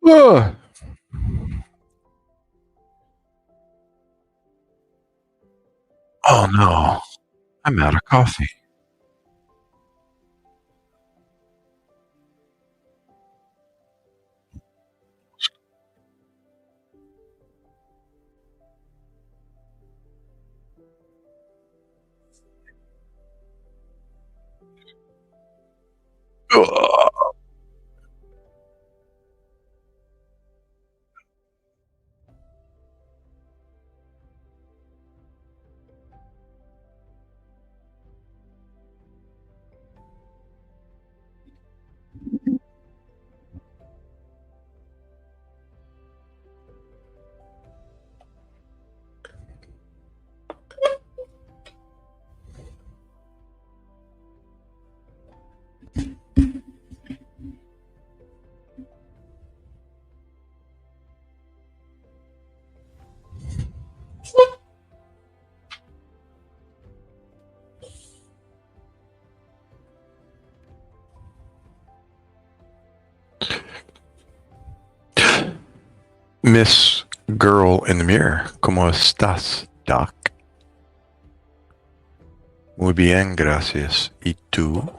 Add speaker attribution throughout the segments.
Speaker 1: Ugh. Oh no, I'm out of coffee. Ugh. Miss Girl in the Mirror, ¿cómo estás, Doc? Muy bien, gracias. ¿Y tú?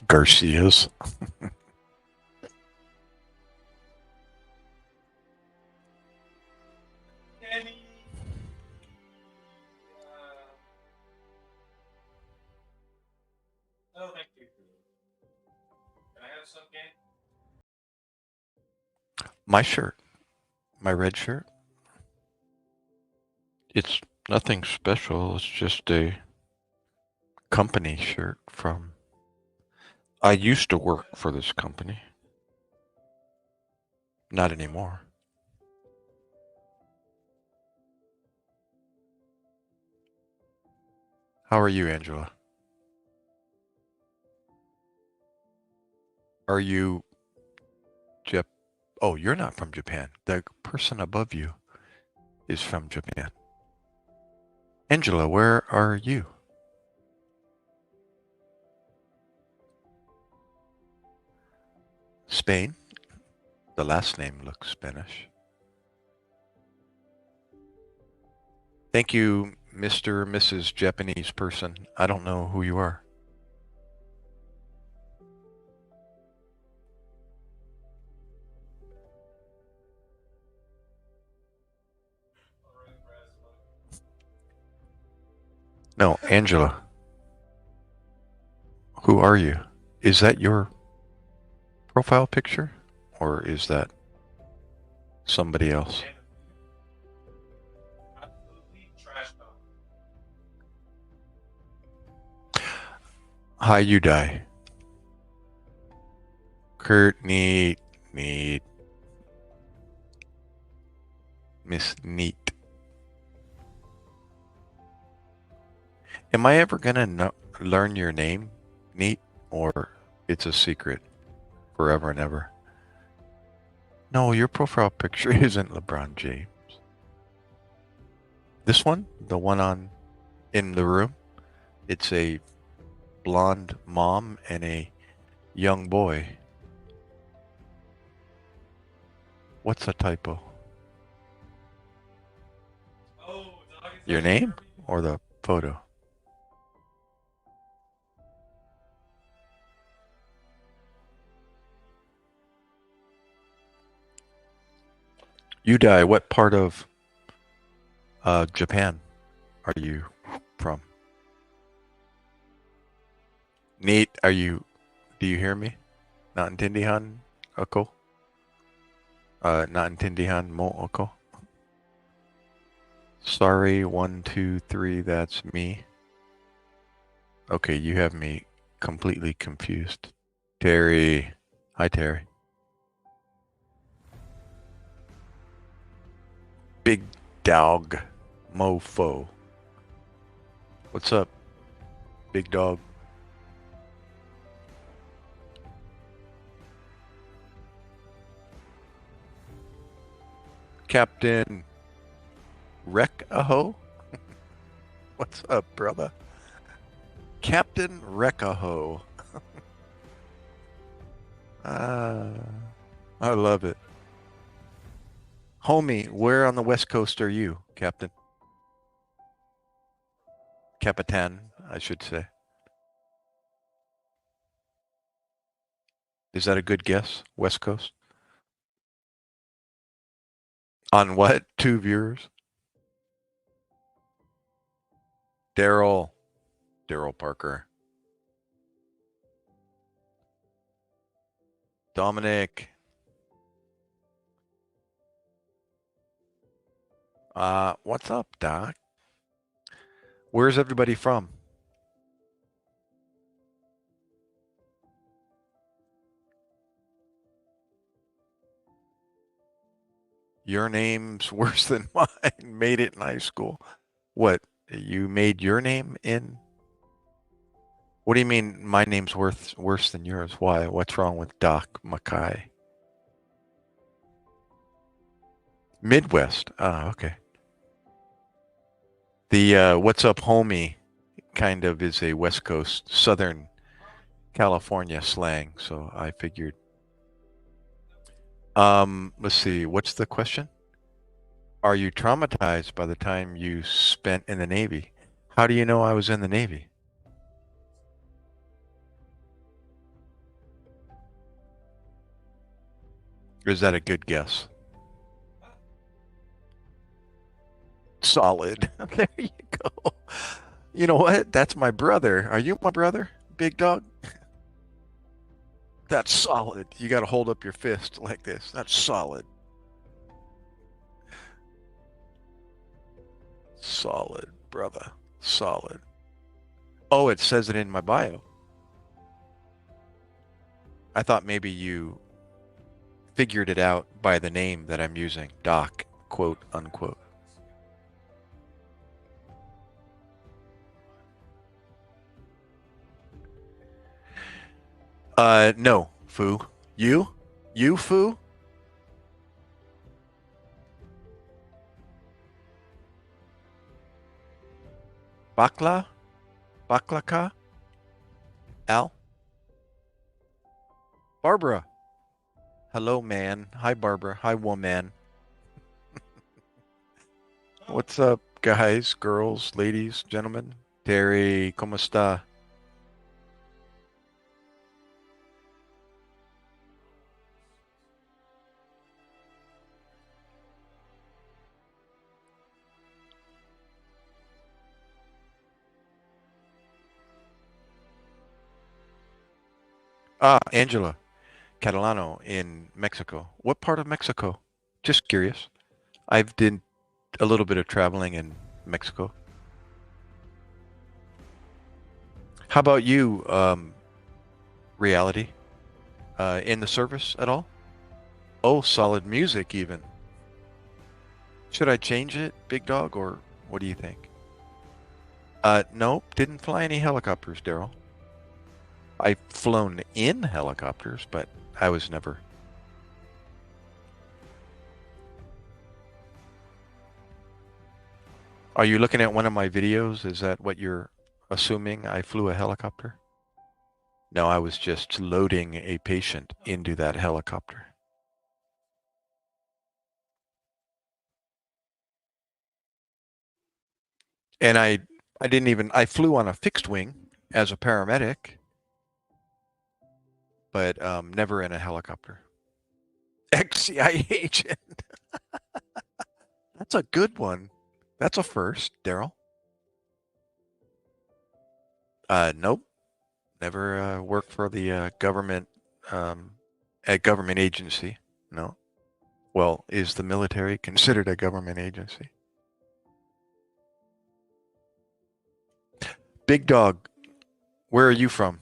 Speaker 1: Garcia's. My shirt, my red shirt. It's nothing special. It's just a company shirt from. I used to work for this company. Not anymore. How are you, Angela? Are you Jap? Oh, you're not from Japan. The person above you is from Japan. Angela, where are you? Spain? The last name looks Spanish. Thank you, Mr. or Mrs. Japanese person. I don't know who you are. No, Angela. Who are you? Is that your profile picture? Or is that somebody else? Hi, you die. Kurt, neat, neat. Miss Neat. Am I ever gonna learn your name, Neat, or it's a secret forever and ever? No, your profile picture isn't LeBron James. This one, the one on in the room, it's a blonde mom and a young boy. What's a typo? Your name or the photo? You die. What part of Japan are you from? Neat. Are you? Do you hear me? Naintindihan ako? Naintindihan mo ako? Sorry, 1, 2, 3. That's me. Okay, you have me completely confused. Terry. Hi, Terry. Big dog. Mofo. What's up, big dog? Captain Wreck-a-Ho? What's up, brother? Captain Wreck-a-Ho. Ah, I love it. Homie, where on the West Coast are you, Captain? Capitan, I should say. Is that a good guess? West Coast? On what? Two viewers? Daryl. Daryl Parker. Dominic. What's up, Doc? Where's everybody from? Your name's worse than mine. Made it in high school. What? You made your name in? What do you mean my name's worse than yours? Why? What's wrong with Doc MacKay? Midwest. Ah, okay. The what's up, homie kind of is a West Coast, Southern California slang. So I figured. Let's see. What's the question? Are you traumatized by the time you spent in the Navy? How do you know I was in the Navy? Or is that a good guess? Solid. There you go. You know what? That's my brother. Are you my brother, big dog? That's solid. You got to hold up your fist like this. That's solid. Solid, brother. Solid. Oh, it says it in my bio. I thought maybe you figured it out by the name that I'm using, Doc, quote unquote. No, Foo. You? You, Foo? Bakla? Baklaka? Al? Barbara. Hello, man. Hi, Barbara. Hi, woman. What's up, guys, girls, ladies, gentlemen? Terry, ¿cómo está? Ah, Angela Catalano in Mexico. What part of Mexico? Just curious. I've did a little bit of traveling in Mexico. How about you, reality? In the service at all? Oh, solid music even. Should I change it, big dog, or what do you think? Nope, didn't fly any helicopters, Daryl. I've flown in helicopters, but I was never. Are you looking at one of my videos? Is that what you're assuming? I flew a helicopter? No, I was just loading a patient into that helicopter. And I didn't even, I flew on a fixed wing as a paramedic, but never in a helicopter. Ex-CIA agent. That's a good one. That's a first, Daryl. Nope. Never worked for the government, um, a government agency. No. Well, is the military considered a government agency? Big dog, where are you from?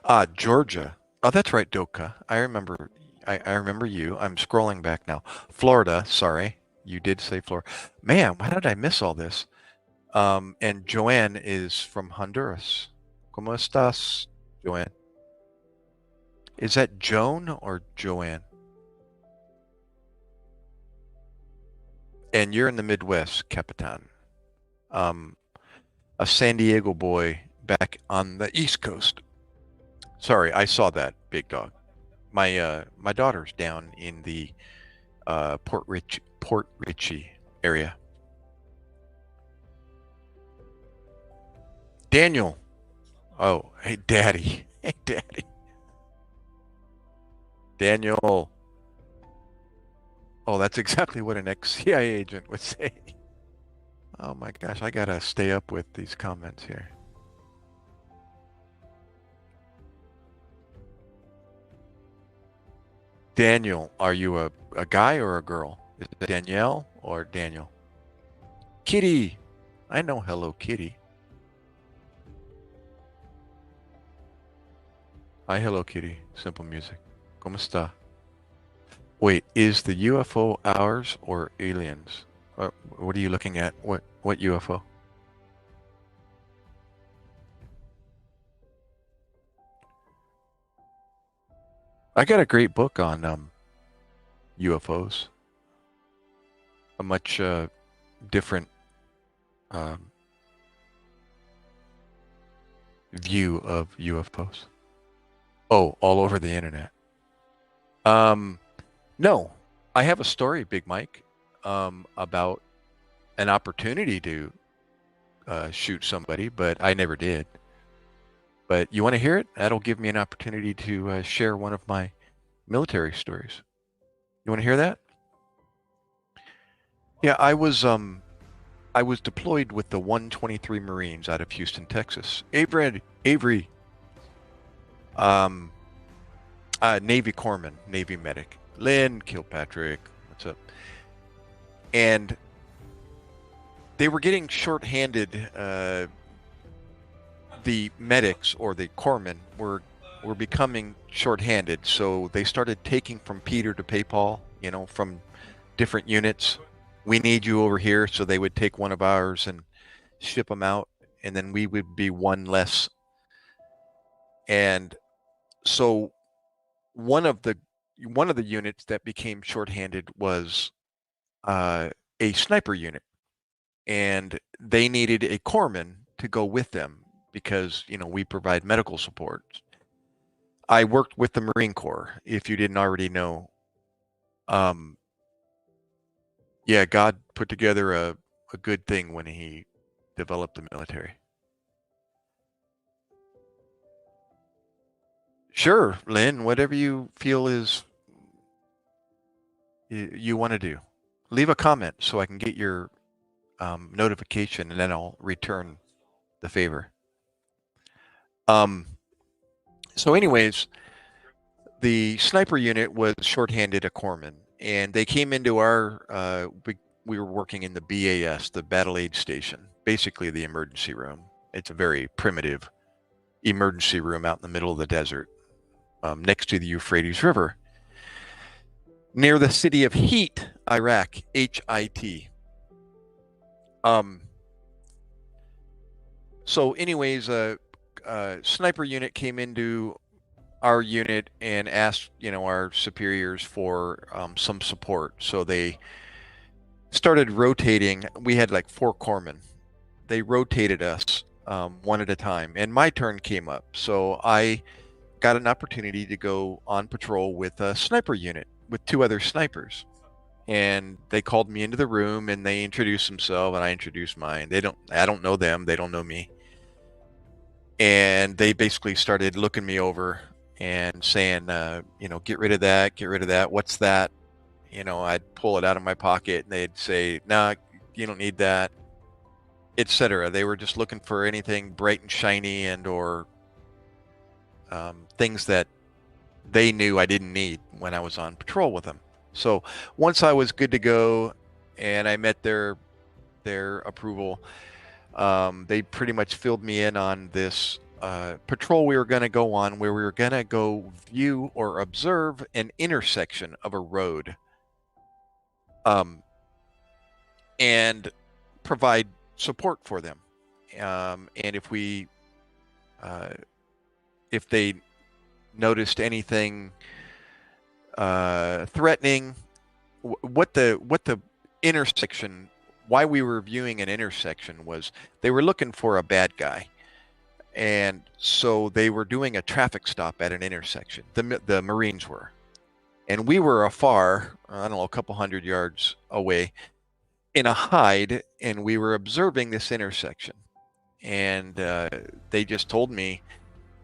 Speaker 1: Ah, Georgia. Oh, that's right, Doka. I remember. I remember you. I'm scrolling back now. Florida. Sorry, you did say Florida. Man, why did I miss all this? And Joanne is from Honduras. ¿Cómo estás, Joanne? Is that Joan or Joanne? And you're in the Midwest, Capitan. Um, a San Diego boy back on the East Coast. Sorry, I saw that, big dog. My daughter's down in the Port Richey area. Daniel. Oh, hey, Daddy. Hey, Daddy. Daniel. Oh, that's exactly what an ex-CIA agent would say. Oh my gosh, I gotta stay up with these comments here. Daniel, are you a guy or a girl? Is it Danielle or Daniel? Kitty. I know Hello Kitty. Hi, Hello Kitty. Simple music. ¿Cómo está? Wait, is the UFO ours or aliens? What are you looking at? What UFO? I got a great book on UFOs. A much different um, view of UFOs. Oh, all over the internet. Um, no, I have a story, Big Mike, about an opportunity to shoot somebody, but I never did. But you want to hear it? That'll give me an opportunity to share one of my military stories. You want to hear that? Yeah, I was deployed with the 123 Marines out of Houston, Texas. Avery, um, Navy corpsman, Navy medic. Lynn Kilpatrick, what's up? And they were getting shorthanded. The medics or the corpsmen were becoming shorthanded, so they started taking from Peter to pay Paul. You know, from different units. We need you over here, so they would take one of ours and ship them out, and then we would be one less. And so one of the one of the units that became shorthanded was a sniper unit, and they needed a corpsman to go with them because we provide medical support. I worked with the Marine Corps, if you didn't already know. Um, yeah, God put together a good thing when He developed the military. Sure, Lynn, whatever you feel is you want to do. Leave a comment so I can get your notification, and then I'll return the favor. Um, so, anyways, the sniper unit was shorthanded a corpsman, and they came into our. We were working in the BAS, the Battle Aid Station, basically the emergency room. It's a very primitive emergency room out in the middle of the desert, next to the Euphrates River, near the city of Heat, Iraq, HIT. Um, so, anyways, a sniper unit came into our unit and asked, our superiors for some support. So they started rotating. We had like 4 corpsmen. They rotated us one at a time, and my turn came up. So I got an opportunity to go on patrol with a sniper unit with 2 other snipers. And they called me into the room and they introduced themselves and I introduced mine. I don't know them. They don't know me. And they basically started looking me over and saying, get rid of that, get rid of that. What's that? I'd pull it out of my pocket and they'd say, "No, you don't need that," etc. They were just looking for anything bright and shiny and or things that they knew I didn't need when I was on patrol with them. So once I was good to go and I met their approval, they pretty much filled me in on this patrol we were going to go on where we were going to go view or observe an intersection of a road, and provide support for them. And if they noticed anything threatening, what the intersection, why we were viewing an intersection was they were looking for a bad guy. And so they were doing a traffic stop at an intersection. The Marines were. And we were afar, I don't know, a couple hundred yards away in a hide, and we were observing this intersection. And they just told me,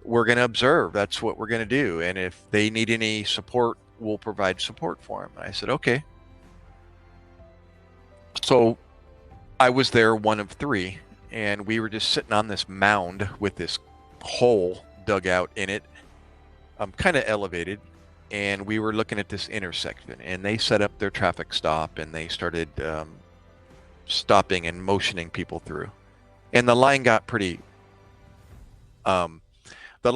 Speaker 1: we're going to observe. That's what we're going to do. And if they need any support, we'll provide support for them. And I said, okay. So I was there, one of three, and we were just sitting on this mound with this hole dug out in it, kind of elevated. And we were looking at this intersection, and they set up their traffic stop, and they started stopping and motioning people through. And the line got pretty long. The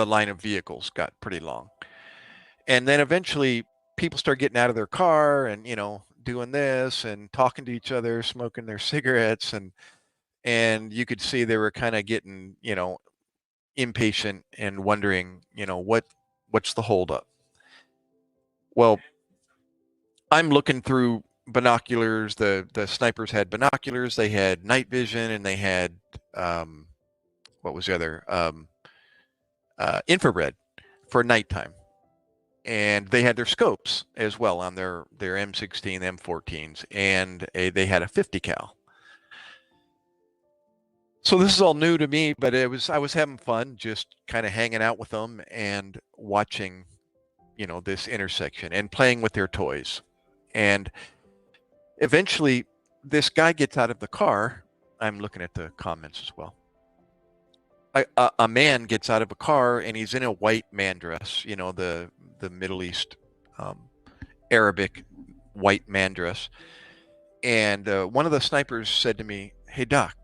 Speaker 1: line of vehicles got pretty long. And then eventually people start getting out of their car and, doing this and talking to each other, smoking their cigarettes. And you could see they were kind of getting, impatient and wondering, what's the holdup? Well, I'm looking through binoculars. The snipers had binoculars, they had night vision, and they had, what was the other? Infrared for nighttime. And they had their scopes as well on their M16, M14s, and they had a 50 cal. So this is all new to me, but I was having fun just kind of hanging out with them and watching, this intersection and playing with their toys. And eventually this guy gets out of the car. I'm looking at the comments as well. A man gets out of a car, and he's in a white man dress, the Middle East Arabic white man dress. And one of the snipers said to me, "Hey, Doc,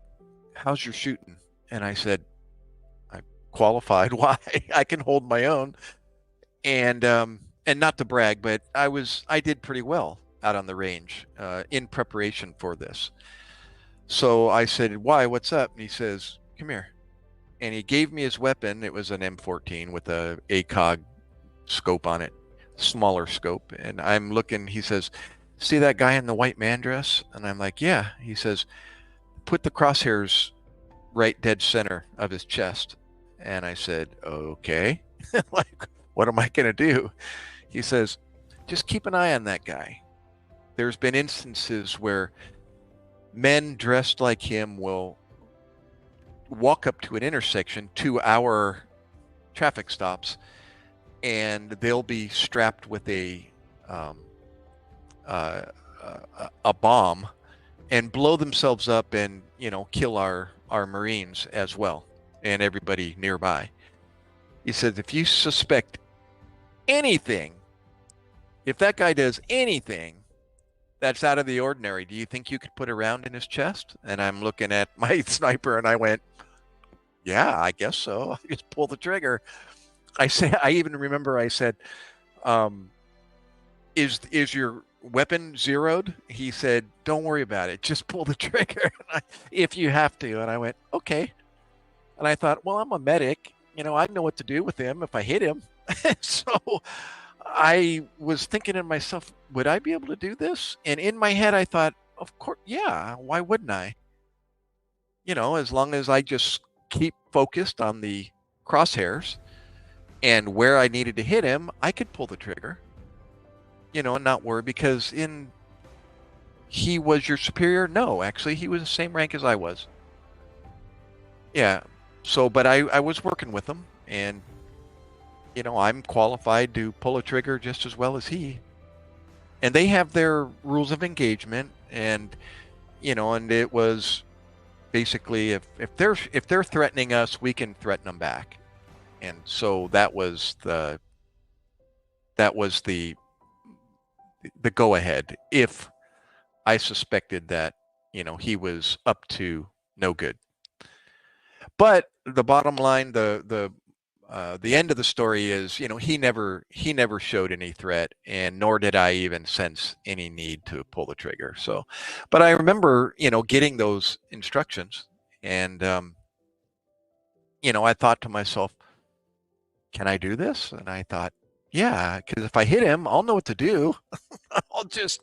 Speaker 1: how's your shooting?" And I said, "I'm qualified. Why? I can hold my own." And not to brag, but I did pretty well out on the range in preparation for this. So I said, "Why? What's up?" And he says, "Come here." And he gave me his weapon. It was an M14 with a ACOG scope on it, smaller scope. And I'm looking, he says, "See that guy in the white man dress?" And I'm like, "Yeah." He says, "Put the crosshairs right dead center of his chest." And I said, "Okay." Like, what am I going to do? He says, "Just keep an eye on that guy. There's been instances where men dressed like him will walk up to an intersection to our traffic stops, and they'll be strapped with a bomb and blow themselves up and kill our Marines as well and everybody nearby." He said, "If you suspect anything, if that guy does anything that's out of the ordinary, do you think you could put a round in his chest?" And I'm looking at my sniper, and I went, "Yeah, I guess so." I just pull the trigger. I even remember I said, is your weapon zeroed?" He said, "Don't worry about it. Just pull the trigger if you have to." And I went, "Okay." And I thought, well, I'm a medic. I know what to do with him if I hit him. So I was thinking to myself, would I be able to do this? And in my head, I thought, of course, yeah, why wouldn't I? As long as I just keep focused on the crosshairs and where I needed to hit him, I could pull the trigger, and not worry, because he was your superior? No, actually, he was the same rank as I was. Yeah. So, but I was working with him, and, I'm qualified to pull a trigger just as well as he. And they have their rules of engagement, and, and it was basically if they're threatening us, we can threaten them back. And so that was the go ahead if I suspected that he was up to no good. But the bottom line, the end of the story is, he never showed any threat, and nor did I even sense any need to pull the trigger. So, but I remember, getting those instructions, and I thought to myself, can I do this? And I thought, yeah, because if I hit him, I'll know what to do. I'll just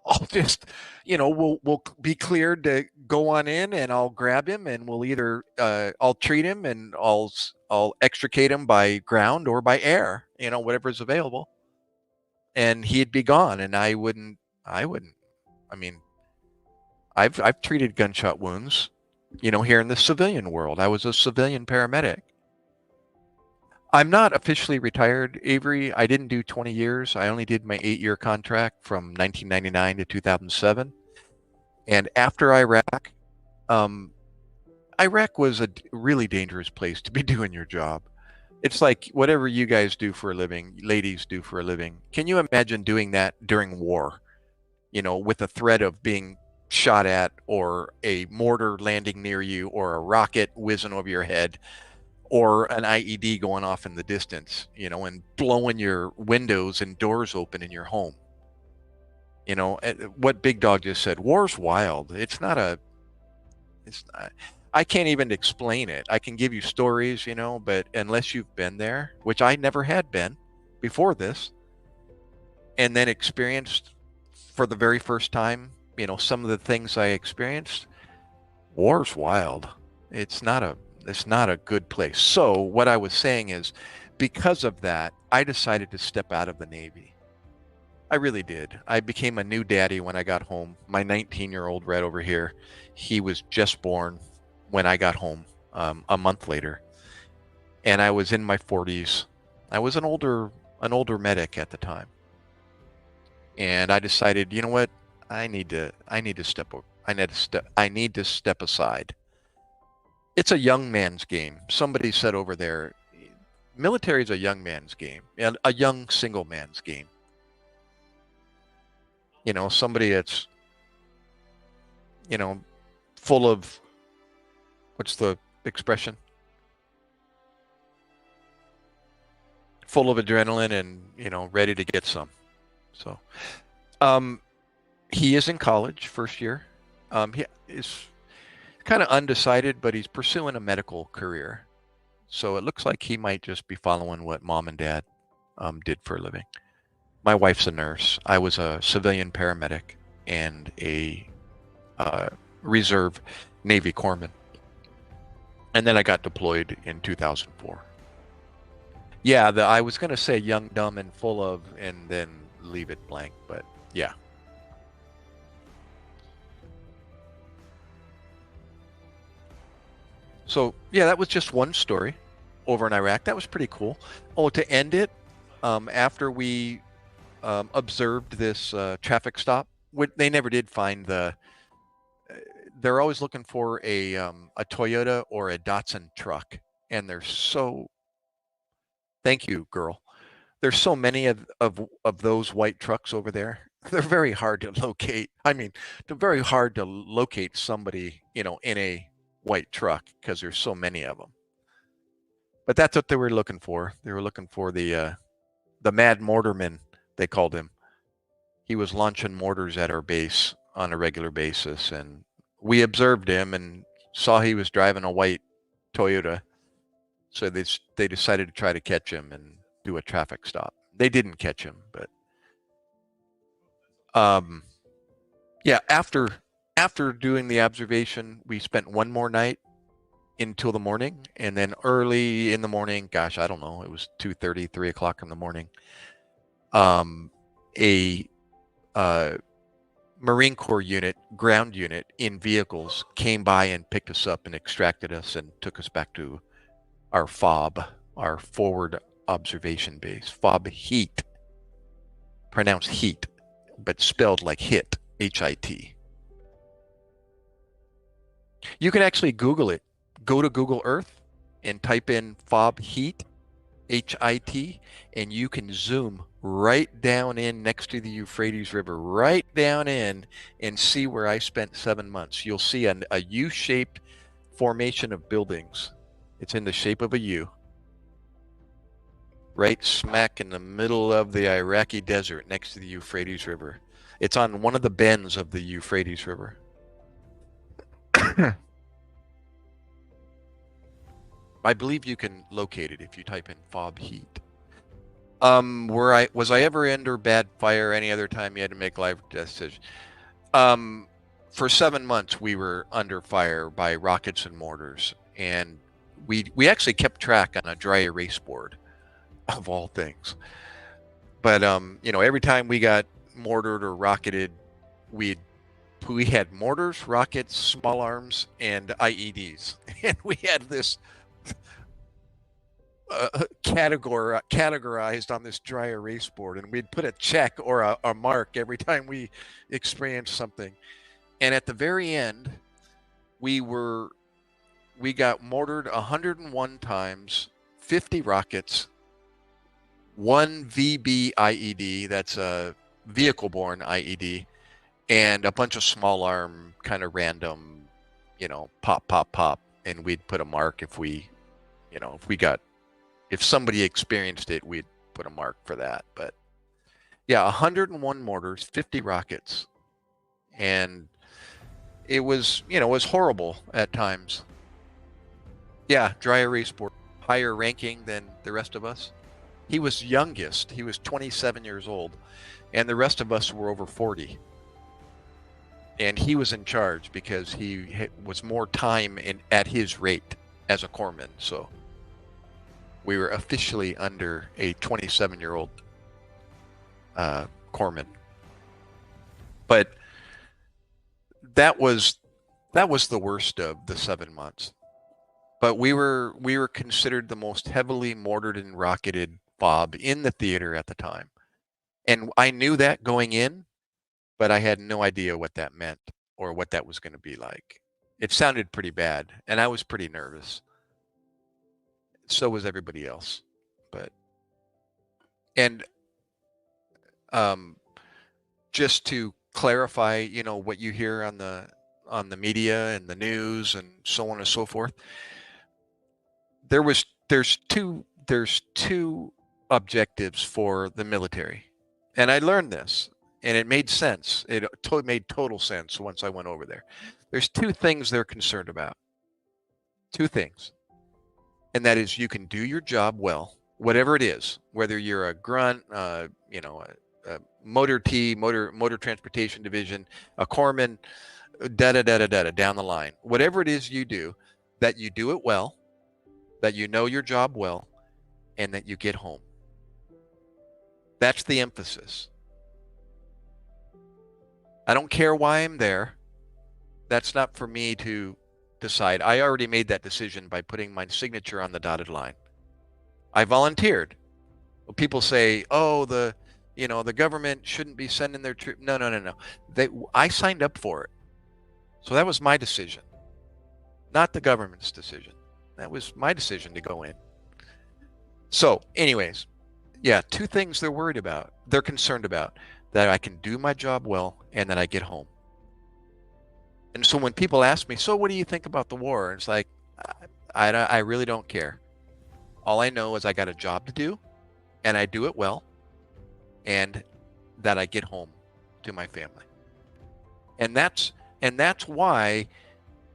Speaker 1: I'll just, we'll be cleared to go on in, and I'll grab him, and we'll either I'll treat him, and I'll extricate him by ground or by air, whatever's available, and he'd be gone, and I wouldn't. I mean, I've treated gunshot wounds, here in the civilian world. I was a civilian paramedic. I'm not officially retired, Avery. I didn't do 20 years. I only did my 8-year contract from 1999 to 2007. And after Iraq, um, Iraq was a really dangerous place to be doing your job. It's like whatever you guys do for a living, ladies do for a living. Can you imagine doing that during war? With the threat of being shot at, or a mortar landing near you, or a rocket whizzing over your head, or an IED going off in the distance, and blowing your windows and doors open in your home. What Big Dog just said, war's wild. It's not, I can't even explain it. I can give you stories, but unless you've been there, which I never had been before this, and then experienced for the very first time, some of the things I experienced, war's wild. It's not a good place. So what I was saying is, because of that, I decided to step out of the Navy. I really did. I became a new daddy when I got home. My 19-year-old right over here, he was just born when I got home, a month later, and I was in my 40s. I was an older medic at the time, and I decided, you know what? I need to step aside. It's a young man's game. Somebody said over there, military is a young man's game, and a young single man's game. Somebody that's, you know, full of, what's the expression? Full of adrenaline, and, ready to get some. So, um, he is in college, first year. He is kind of undecided, but he's pursuing a medical career. So it looks like he might just be following what mom and dad did for a living. My wife's a nurse. I was a civilian paramedic and a uh, reserve Navy corpsman. And then I got deployed in 2004. Yeah, I was going to say young, dumb, and full of, and then leave it blank. But yeah. So yeah, that was just one story over in Iraq. That was pretty cool. Oh, to end it, after we observed this traffic stop, they never did find the. They're always looking for a Toyota or a Datsun truck, and there's so. Thank you, girl. There's so many of those white trucks over there. They're very hard to locate. I mean, they're very hard to locate somebody, in a white truck, because there's so many of them. But that's what they were looking for. They were looking for the Mad Mortarman, they called him. He was launching mortars at our base on a regular basis, and we observed him and saw he was driving a white Toyota. So they decided to try to catch him and do a traffic stop. They didn't catch him, but um, yeah. After doing the observation, we spent one more night until the morning, and then early in the morning, gosh, I don't know, it was 2:30, 3 o'clock in the morning. A uh, Marine Corps unit, ground unit in vehicles came by and picked us up and extracted us and took us back to our FOB, our forward observation base. FOB heat, pronounced heat, but spelled like hit, HIT. You can actually Google it. Go to Google Earth and type in FOB heat, HIT, and you can zoom right down in next to the Euphrates River, right down in, and see where I spent 7 months. You'll see a U-shaped formation of buildings. It's in the shape of a U, right smack in the middle of the Iraqi desert next to the Euphrates River. It's on one of the bends of the Euphrates River. I believe you can locate it if you type in fob heat. Was I ever under bad fire any other time you had to make life decisions? For 7 months we were under fire by rockets and mortars, and we actually kept track on a dry erase board, of all things. But every time we got mortared or rocketed, we had mortars, rockets, small arms, and IEDs, and we had this categorized on this dry erase board, and we'd put a check or a mark every time we experienced something. And at the very end, we got mortared 101 times, 50 rockets, 1 VB IED, that's a vehicle-borne IED, and a bunch of small arm, kind of random, pop, pop, pop, and we'd put a mark if somebody experienced it, we'd put a mark for that. But yeah, 101 mortars, 50 rockets, and it was horrible at times. Yeah, dry erase board, higher ranking than the rest of us. He was youngest. He was 27 years old, and the rest of us were over 40. And he was in charge because he was more time at his rate as a corpsman. So we were officially under a 27-year-old corpsman. But that was the worst of the 7 months. But we were considered the most heavily mortared and rocketed FOB in the theater at the time. And I knew that going in, but I had no idea what that meant or what that was going to be like. It sounded pretty bad, and I was pretty nervous. So was everybody else. And just to clarify, what you hear on the media and the news and so on and so forth, there's two objectives for the military, and I learned this, and it made sense. It made total sense once I went over there. There's two things they're concerned about. Two things. And that is, you can do your job well, whatever it is, whether you're a grunt, a motor transportation division, a corpsman, down the line. Whatever it is you do, that you do it well, that you know your job well, and that you get home. That's the emphasis. I don't care why I'm there. That's not for me to decide. I already made that decision by putting my signature on the dotted line. I volunteered. People say, "Oh, the government shouldn't be sending their troops." No. I signed up for it, so that was my decision, not the government's decision. That was my decision to go in. So, anyways, yeah, two things they're worried about. They're concerned about: that I can do my job well and that I get home. And so when people ask me, "So what do you think about the war?" It's like, I really don't care. All I know is I got a job to do, and I do it well, and that I get home to my family. And that's why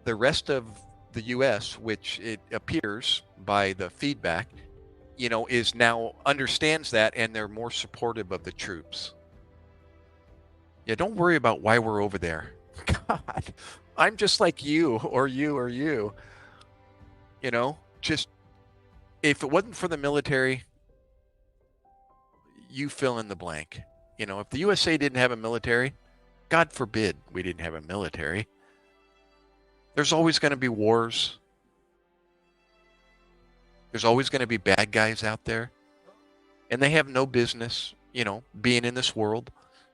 Speaker 1: the rest of the U.S., which it appears by the feedback, is now understands that, and they're more supportive of the troops. Yeah, don't worry about why we're over there. God, I'm just like you or you or you. Just if it wasn't for the military, you fill in the blank. If the USA didn't have a military, God forbid we didn't have a military, there's always going to be wars. There's always going to be bad guys out there, and they have no business, being in this world,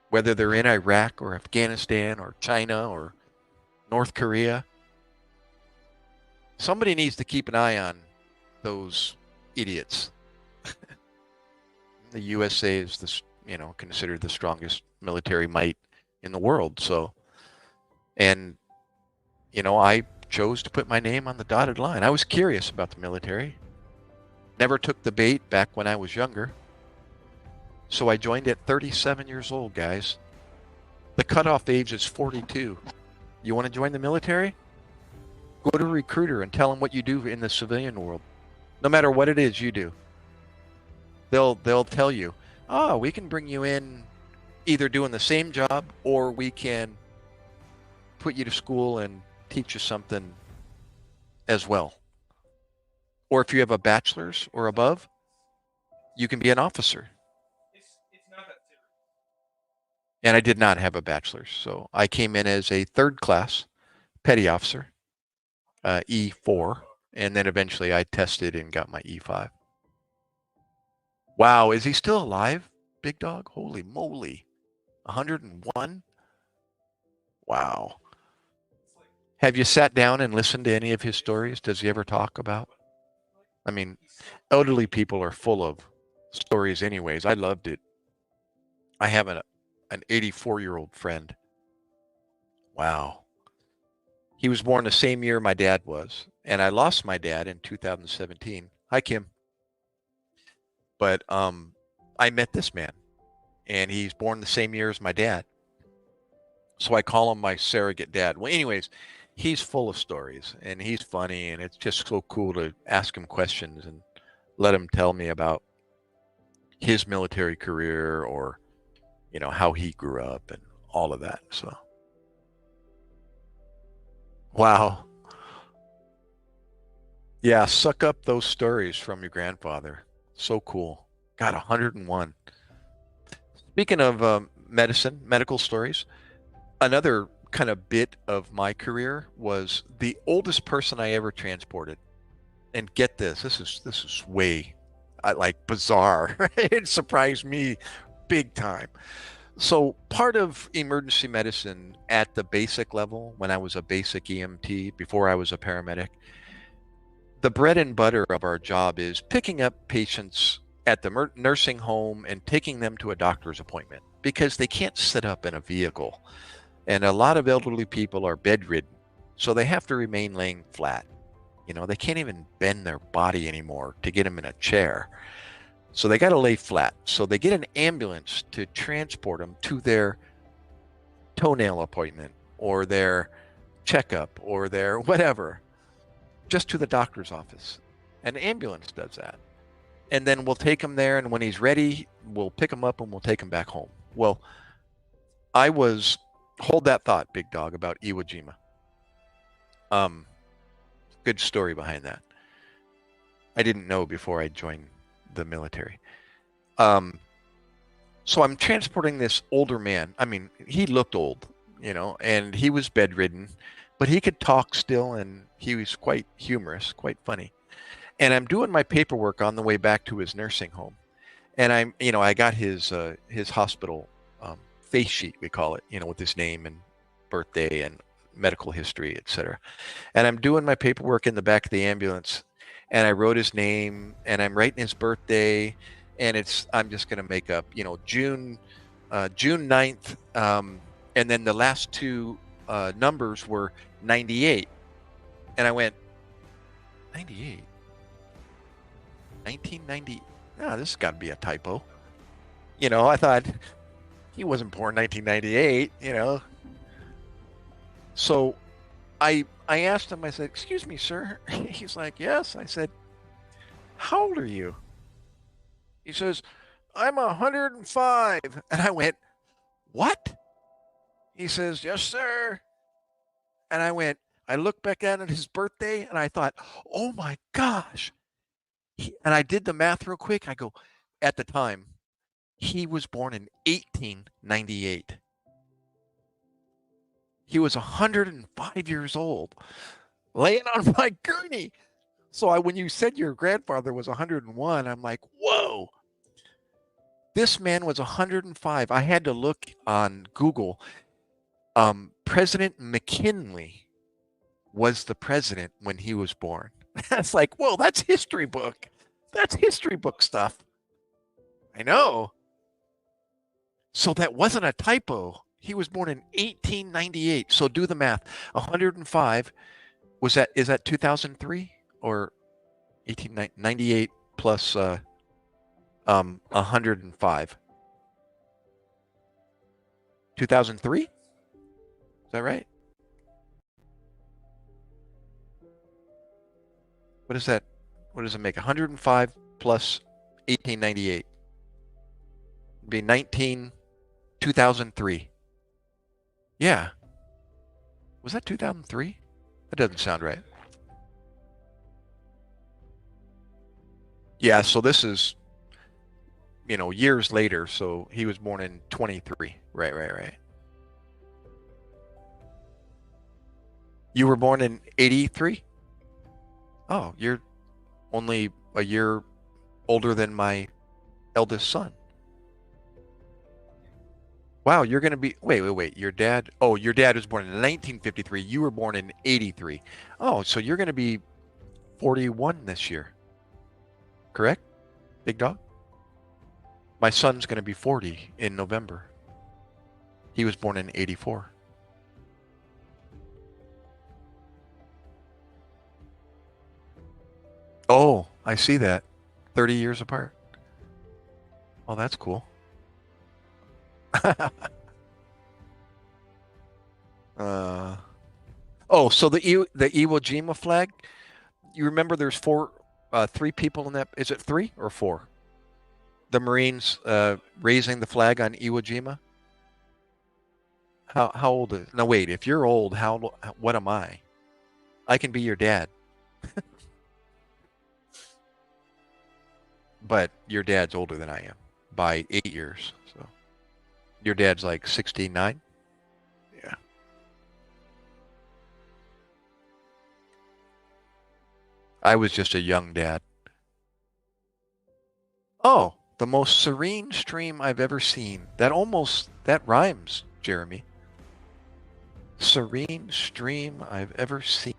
Speaker 1: whether they're in Iraq or Afghanistan or China or North Korea. Somebody needs to keep an eye on those idiots. The USA is considered the strongest military might in the world. So, and I chose to put my name on the dotted line. I was curious about the military. Never took the bait back when I was younger. So I joined at 37 years old, guys. The cutoff age is 42. You want to join the military? Go to a recruiter and tell them what you do in the civilian world. No matter what it is you do. They'll tell you, oh, we can bring you in either doing the same job, or we can put you to school and teach you something as well. Or if you have a bachelor's or above, you can be an officer. And I did not have a bachelor's, so I came in as a third class petty officer, E4, and then eventually I tested and got my E5. Wow, is he still alive, Big Dog? Holy moly. 101? Wow. Have you sat down and listened to any of his stories? Does he ever talk about? I mean, elderly people are full of stories anyways. I loved it. I have an 84-year-old friend. Wow. He was born the same year my dad was, and I lost my dad in 2017. Hi, Kim. But I met this man, and he's born the same year as my dad. So I call him my surrogate dad. Well, anyways, he's full of stories, and he's funny, and it's just so cool to ask him questions and let him tell me about his military career, or, you know, how he grew up and all of that. So, wow. Yeah, suck up those stories from your grandfather. So cool. God, 101. Speaking of medical stories, another kind of bit of my career was the oldest person I ever transported. And get this is way like bizarre. It surprised me big time. So part of emergency medicine at the basic level, when I was a basic EMT, before I was a paramedic, the bread and butter of our job is picking up patients at the nursing home and taking them to a doctor's appointment, because they can't sit up in a vehicle. And a lot of elderly people are bedridden, so they have to remain laying flat. You know, they can't even bend their body anymore to get them in a chair. So they got to lay flat. So they get an ambulance to transport them to their toenail appointment or their checkup or their whatever, just to the doctor's office. An ambulance does that. And then we'll take him there, and when he's ready, we'll pick him up and we'll take him back home. Well, hold that thought, Big Dog, about Iwo Jima. Good story behind that. I didn't know before I joined the military. So I'm transporting this older man. I mean, he looked old, you know, and he was bedridden, but he could talk still, and he was quite humorous, quite funny. And I'm doing my paperwork on the way back to his nursing home. And I got his hospital face sheet, we call it, you know, with his name and birthday and medical history, etc. And I'm doing my paperwork in the back of the ambulance, and I wrote his name, and I'm writing his birthday, and I'm just going to make up, you know, June 9th, and then the last two numbers were 98. And I went, 98? 1990? Oh, this has got to be a typo. You know, I thought he wasn't born 1998, you know. So I asked him, I said, "Excuse me, sir." He's like, "Yes." I said, "How old are you?" He says, "I'm 105. And I went, "What?" He says, "Yes, sir." And I looked back at his birthday, and I thought, "Oh my gosh." And I did the math real quick. I go, at the time, he was born in 1898. He was 105 years old, laying on my gurney. So when you said your grandfather was 101, I'm like, whoa. This man was 105. I had to look on Google. President McKinley was the president when he was born. That's like, whoa, that's history book. That's history book stuff. I know. So that wasn't a typo. He was born in 1898. So do the math. 105 is that 2003 or 1898 plus 105? 2003? Is that right? What is that? What does it make? 105 plus 1898 would be 2003. Yeah. Was that 2003? That doesn't sound right. Yeah, so this is, years later. So he was born in 23. Right, right, right. You were born in 83? Oh, you're only a year older than my eldest son. Wow, you're going to be, wait, wait, wait. Your dad was born in 1953. You were born in 83. Oh, so you're going to be 41 this year, correct? Big dog? My son's going to be 40 in November. He was born in 84. Oh, I see that. 30 years apart. Oh, that's cool. uh, oh, so the Iwo Jima flag, you remember there's three people in that. Is it three or four? The Marines raising the flag on Iwo Jima. How old is? No, wait. If you're old, what am I? I can be your dad, but your dad's older than I am by 8 years. So your dad's like 69. Yeah. I was just a young dad. Oh, the most serene stream I've ever seen. That rhymes, Jeremy. Serene stream I've ever seen.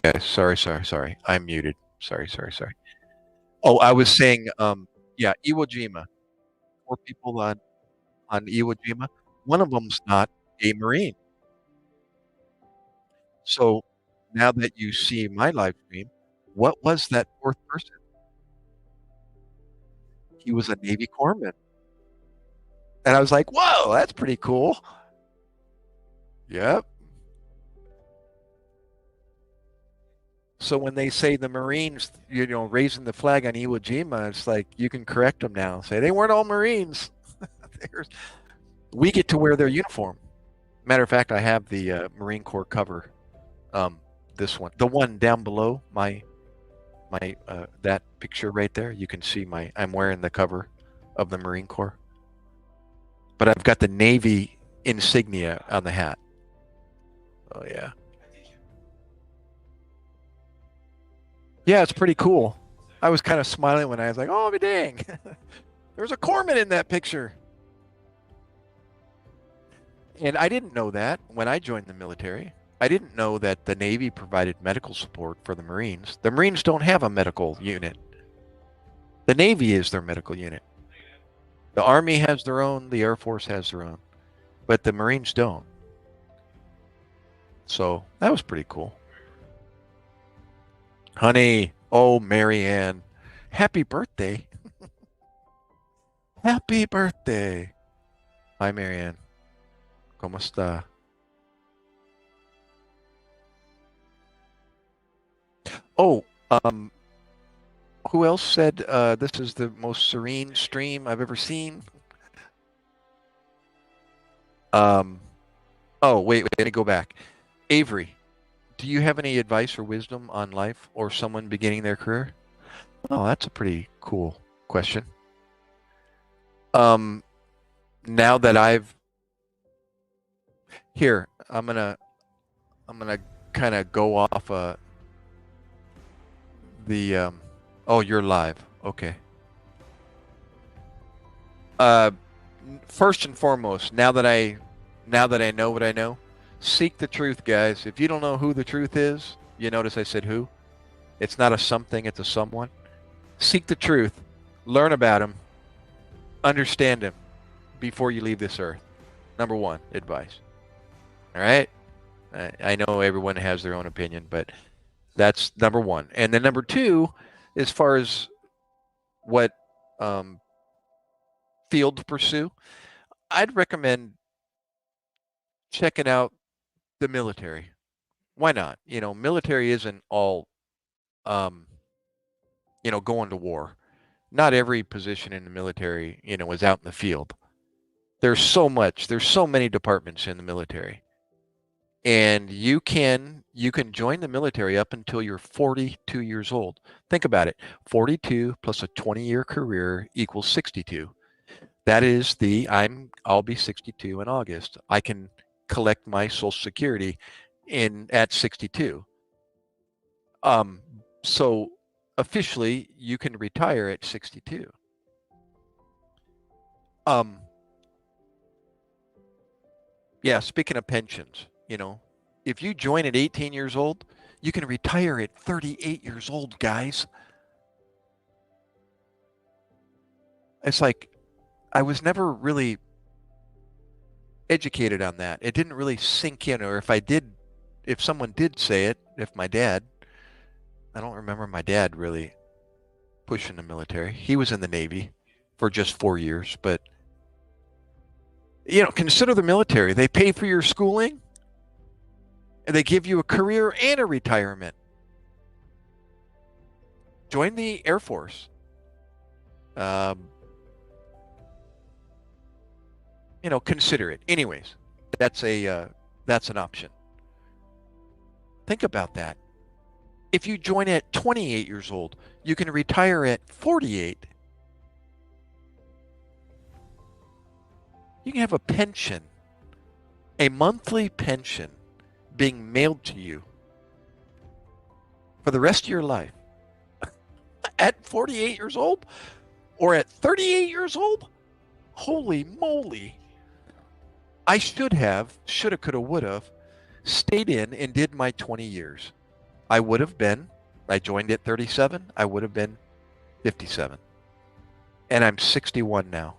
Speaker 1: Guys, sorry. I'm muted. Sorry. Oh, I was saying, yeah, Iwo Jima. Four people on Iwo Jima. One of them's not a Marine. So now that you see my live stream, what was that fourth person? He was a Navy corpsman. And I was like, whoa, that's pretty cool. Yep. So when they say the Marines, raising the flag on Iwo Jima, it's like you can correct them now. Say they weren't all Marines. We get to wear their uniform. Matter of fact, I have the Marine Corps cover. This one, the one down below my that picture right there. You can see I'm wearing the cover of the Marine Corps, but I've got the Navy insignia on the hat. Oh yeah, yeah, it's pretty cool. I was kind of smiling when I was like, "Oh, dang, there's a corpsman in that picture." And I didn't know that when I joined the military. I didn't know that the Navy provided medical support for the Marines. The Marines don't have a medical unit. The Navy is their medical unit. The Army has their own, the Air Force has their own, but the Marines don't. So that was pretty cool. Honey, oh, Marianne, happy birthday. Happy birthday. Hi, Marianne. ¿Cómo está? Oh, who else said this is the most serene stream I've ever seen? Um, oh, wait, let me go back. Avery, do you have any advice or wisdom on life or someone beginning their career? Oh, that's a pretty cool question. Um, now that I've here, I'm gonna kind of go off the oh, you're live. Okay. Uh, First and foremost, now that I know what I know, seek the truth, guys. If you don't know who the truth is, you notice I said who. It's not a something, it's a someone. Seek the truth, learn about him, understand him before you leave this earth. Number one, advice. All right? I know everyone has their own opinion, but that's number one. And then number two, as far as what um, field to pursue, I'd recommend checking out the military. Why not? Military isn't all, um, going to war. Not every position in the military, is out in the field. There's so many departments in the military. And you can join the military up until you're 42 years old. Think about it. 42 plus a 20-year career equals 62. That is I'll be 62 in August. I can collect my Social Security in at 62. Um, so officially you can retire at 62. Um, yeah, speaking of pensions, if you join at 18 years old, you can retire at 38 years old, guys. It's like I was never really educated on that. It didn't really sink in, or if someone did say it, if my dad, I don't remember my dad really pushing the military. He was in the Navy for just 4 years, but consider the military. They pay for your schooling, and they give you a career and a retirement. Join the Air Force. Um, consider it. Anyways, that's an option. Think about that. If you join at 28 years old, you can retire at 48. You can have a pension, a monthly pension being mailed to you for the rest of your life at 48 years old or at 38 years old. Holy moly. I shoulda, coulda, woulda stayed in and did my 20 years. I joined at 37, I would have been 57. And I'm 61 now.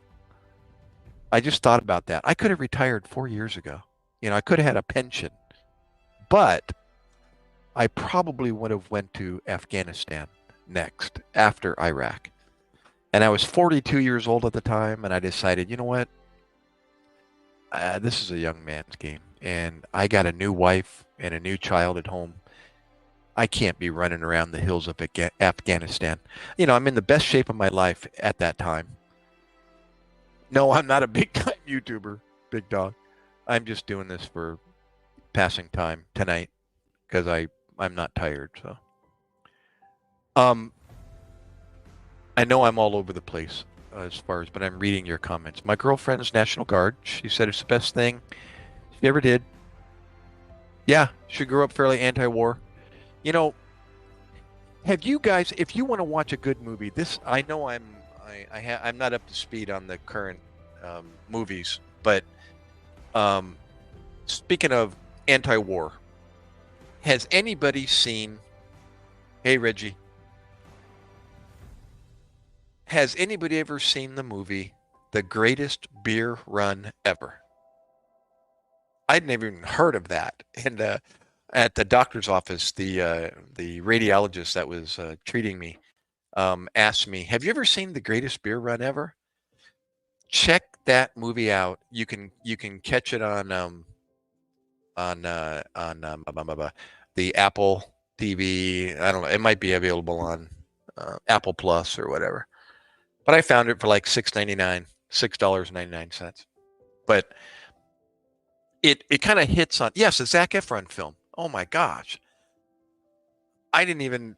Speaker 1: I just thought about that. I could have retired 4 years ago. I could have had a pension, but I probably would have went to Afghanistan next after Iraq. And I was 42 years old at the time, and I decided, you know what? This is a young man's game, and I got a new wife and a new child at home. I can't be running around the hills of Afghanistan. I'm in the best shape of my life at that time. No, I'm not a big time YouTuber, big dog. I'm just doing this for passing time tonight because I'm not tired. So, um, I know I'm all over the place but I'm reading your comments. My girlfriend's National Guard. She said it's the best thing she ever did. Yeah, she grew up fairly anti-war. You know, have you guys? If you want to watch a good movie, I know I'm not up to speed on the current movies, but um, speaking of anti-war, has anybody seen? Hey, Reggie. Has anybody ever seen the movie The Greatest Beer Run Ever? I'd never even heard of that. And At the doctor's office, the radiologist that was treating me asked me, "Have you ever seen The Greatest Beer Run Ever?" Check that movie out. You can catch it on the Apple TV. I don't know. It might be available on Apple Plus or whatever. But I found it for like $6.99, $6.99. But it kind of hits on, yes, a Zac Efron film. Oh my gosh, I didn't even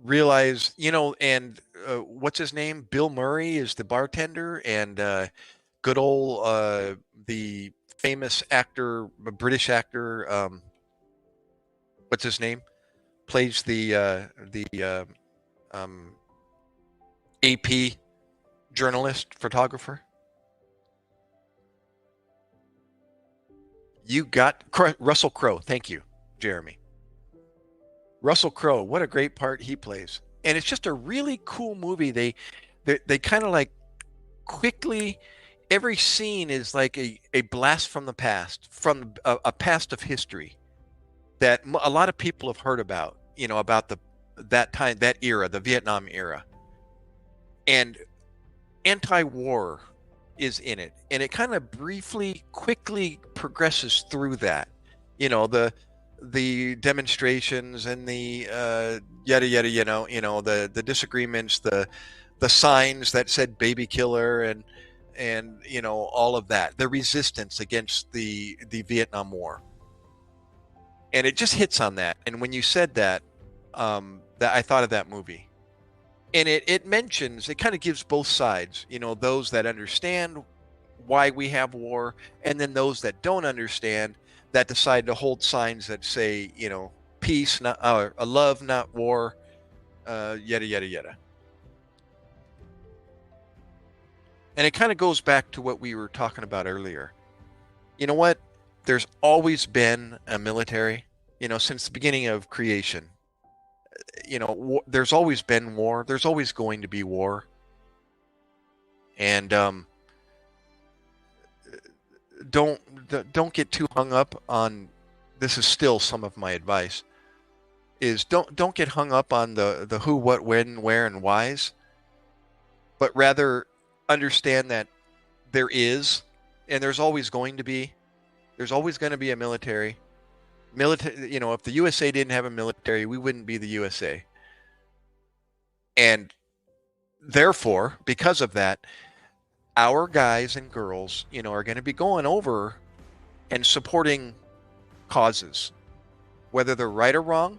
Speaker 1: realize, and what's his name? Bill Murray is the bartender, and good old the famous actor, British actor, what's his name? Plays the um, AP journalist photographer. You got Russell Crowe. Thank you, Jeremy. Russell Crowe, what a great part he plays. And it's just a really cool movie. They kind of like quickly, every scene is like a blast from the past, from a past of history that a lot of people have heard about, about that time, that era, the Vietnam era. And anti-war is in it, and it kind of briefly, quickly progresses through that. The demonstrations and the yada yada, the disagreements, the signs that said "baby killer" and all of that, the resistance against the Vietnam War, and it just hits on that. And when you said that, that I thought of that movie, and it mentions, it kind of gives both sides, those that understand why we have war, and then those that don't understand, that decide to hold signs that say, peace, not a love, not war, yada yada yada. And it kind of goes back to what we were talking about earlier. You know what? There's always been a military, since the beginning of creation. There's always been war. There's always going to be war. And don't don't get too hung up on, this is still some of my advice, is don't get hung up on the who, what, when, where, and whys, but rather understand that there is, and there's always going to be a military. If the USA didn't have a military, we wouldn't be the USA. And therefore, because of that, our guys and girls, are going to be going over and supporting causes, whether they're right or wrong.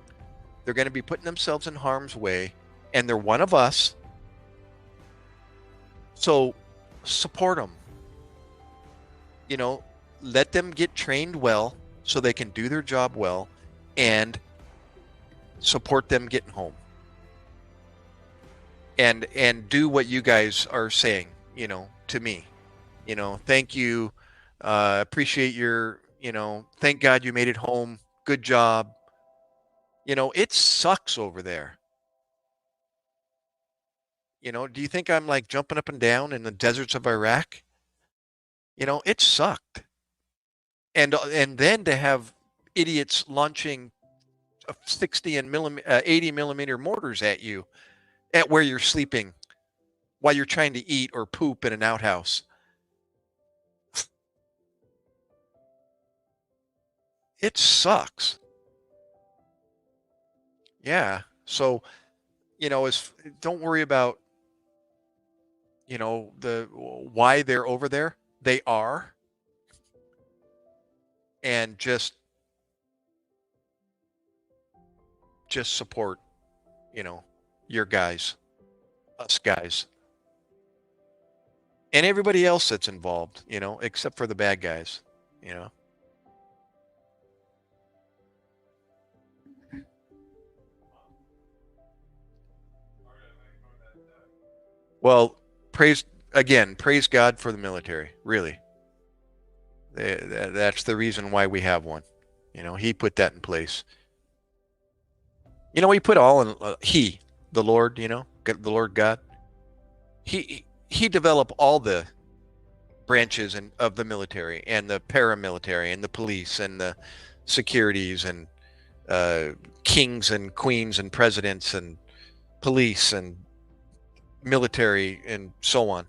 Speaker 1: They're going to be putting themselves in harm's way, and they're one of us. So support them. Let them get trained well so they can do their job well, and support them getting home. And do what you guys are saying, to me. Thank you. Appreciate your, thank God you made it home. Good job. It sucks over there. Do you think I'm like jumping up and down in the deserts of Iraq? It sucked. And then to have idiots launching 60 and 80 millimeter mortars at you at where you're sleeping while you're trying to eat or poop in an outhouse. It sucks. Yeah. So, don't worry about, the why they're over there. They are. And just support, your guys, us guys, and everybody else that's involved, except for the bad guys, Well, praise God for the military, really. That's the reason why we have one. He put that in place. He put all in, the Lord, the Lord God. He developed all the branches of the military, and the paramilitary, and the police, and the securities, and uh, kings and queens and presidents and police and military and so on.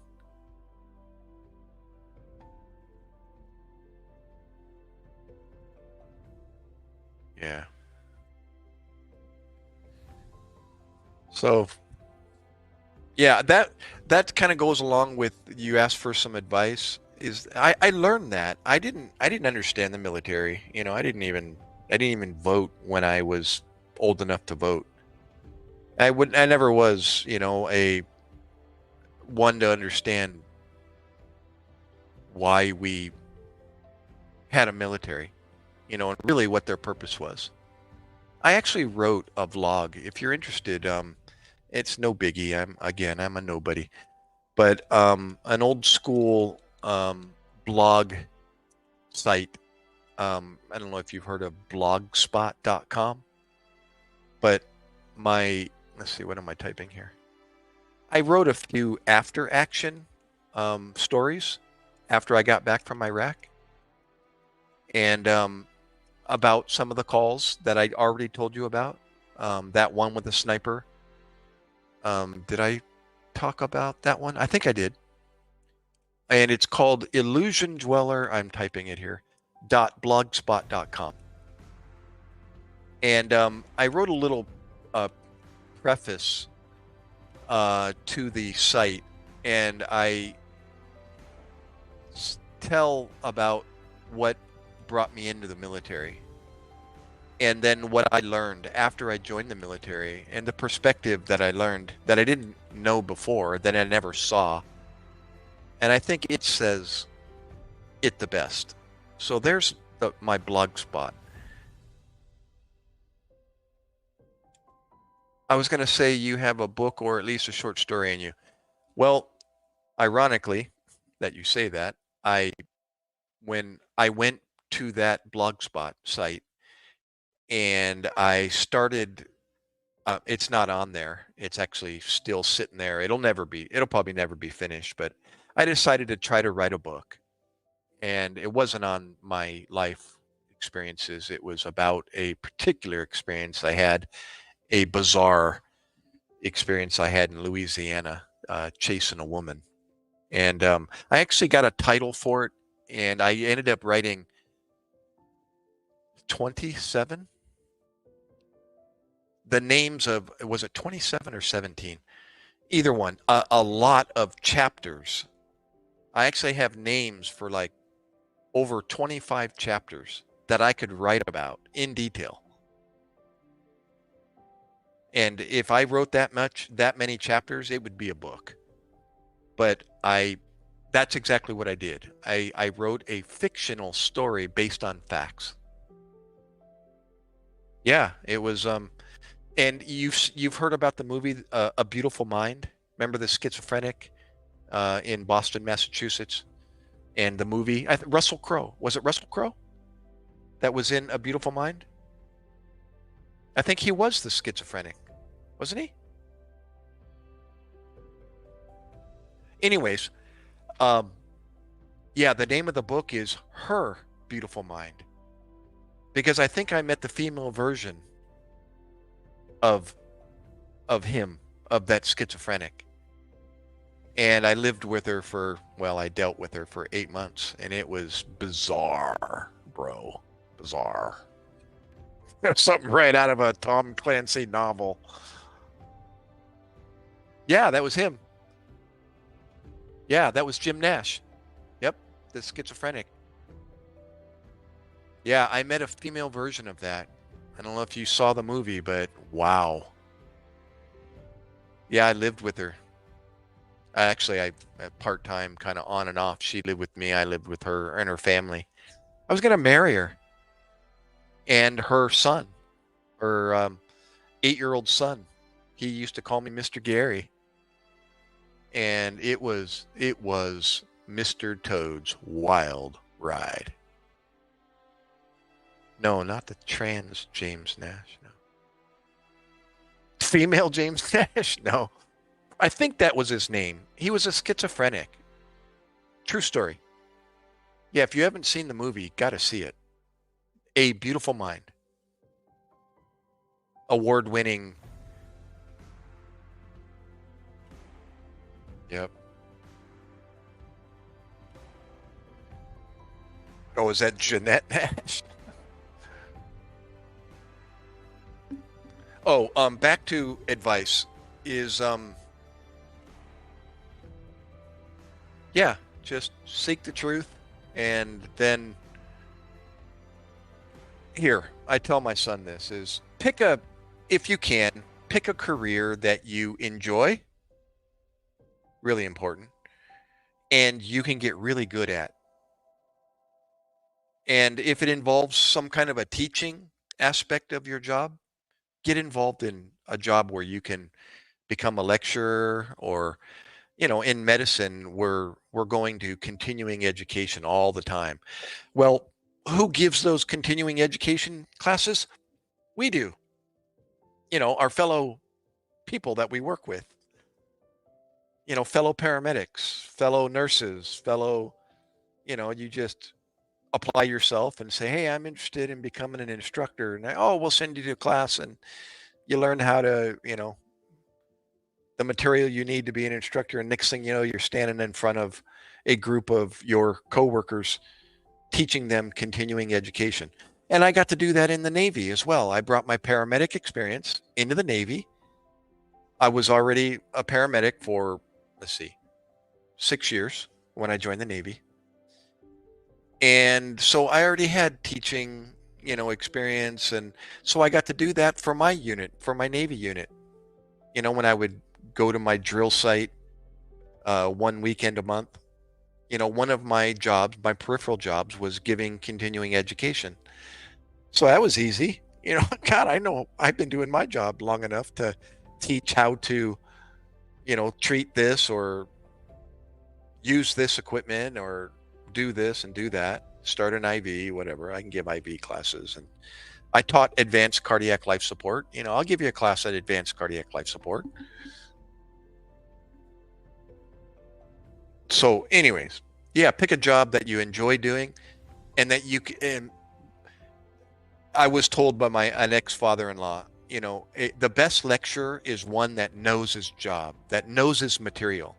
Speaker 1: Yeah. So yeah, that kind of goes along with you asked for some advice. Is I learned that I didn't understand the military. You know, I didn't even vote when I was old enough to vote. I never was, a one to understand why we had a military, and really what their purpose was. I actually wrote a vlog. If you're interested, it's no biggie. I'm a nobody, but an old school blog site. I don't know if you've heard of blogspot.com, but my let's see, what am I typing here? I wrote a few after action stories after I got back from Iraq, and about some of the calls that I already told you about. That one with the sniper. Did I talk about that one? I think I did. And it's called Illusion Dweller. I'm typing it here. .blogspot.com. And I wrote a little uh, preface to the site, and I tell about what brought me into the military, and then what I learned after I joined the military, and the perspective that I learned that I didn't know before, that I never saw. And I think it says it the best. So there's my blog spot. I was going to say you have a book or at least a short story in you. Well, ironically that you say that, when I went to that blogspot site and I started, it's not on there. It's actually still sitting there. It'll probably never be finished, but I decided to try to write a book, and it wasn't on my life experiences. It was about a particular experience I had, a bizarre experience I had in Louisiana, chasing a woman. And I actually got a title for it, and I ended up writing 27. The names of, was it 27 or 17? Either one. A lot of chapters. I actually have names for like over 25 chapters that I could write about in detail. And if I wrote that many chapters, it would be a book. But that's exactly what I did. I wrote a fictional story based on facts. Yeah, it was. And you've heard about the movie A Beautiful Mind? Remember the schizophrenic in Boston, Massachusetts, and the movie? Russell Crowe. Was it Russell Crowe that was in A Beautiful Mind? I think he was the schizophrenic, wasn't he? Anyways, um, yeah, the name of the book is Her Beautiful Mind, because I think I met the female version of him, of that schizophrenic. And I lived with her I dealt with her for 8 months, and it was bizarre, bro. Bizarre. Something right out of a Tom Clancy novel. Yeah, that was him. Yeah, that was Jim Nash. Yep, the schizophrenic. Yeah, I met a female version of that. I don't know if you saw the movie, but wow. Yeah, I lived with her. I part time, kind of on and off. She lived with me. I lived with her and her family. I was gonna marry her and her son, her 8-year-old son. He used to call me Mr. Gary, and it was Mr. Toad's wild ride. No, not the trans James Nash. No, female James Nash. No, I think that was his name. He was a schizophrenic. True story. Yeah, if you haven't seen the movie, got to see it. A Beautiful Mind. award-winning. Yep. Oh, is that Jeanette Nash? Oh, back to advice is yeah, just seek the truth, and then here, I tell my son this is if you can, pick a career that you enjoy, really important, and you can get really good at. And if it involves some kind of a teaching aspect of your job, get involved in a job where you can become a lecturer, or in medicine we're going to continuing education all the time. Well, who gives those continuing education classes? We do. Our fellow people that we work with, fellow paramedics, fellow nurses, fellow, you just apply yourself and say, hey, I'm interested in becoming an instructor. And oh, we'll send you to a class and you learn how to, the material you need to be an instructor. And next thing you know, you're standing in front of a group of your coworkers teaching them continuing education. And I got to do that in the Navy as well. I brought my paramedic experience into the Navy. I was already a paramedic for, let's see, 6 years when I joined the Navy. And so I already had teaching, experience. And so I got to do that for my unit, for my Navy unit. When I would go to my drill site 1 weekend a month, one of my jobs, my peripheral jobs, was giving continuing education. So that was easy. God, I know I've been doing my job long enough to teach how to, treat this or use this equipment or do this and do that, start an IV, whatever. I can give IV classes. And I taught advanced cardiac life support. I'll give you a class at advanced cardiac life support. So anyways, yeah, pick a job that you enjoy doing and that you can. I was told by an ex-father-in-law, the best lecturer is one that knows his job, that knows his material.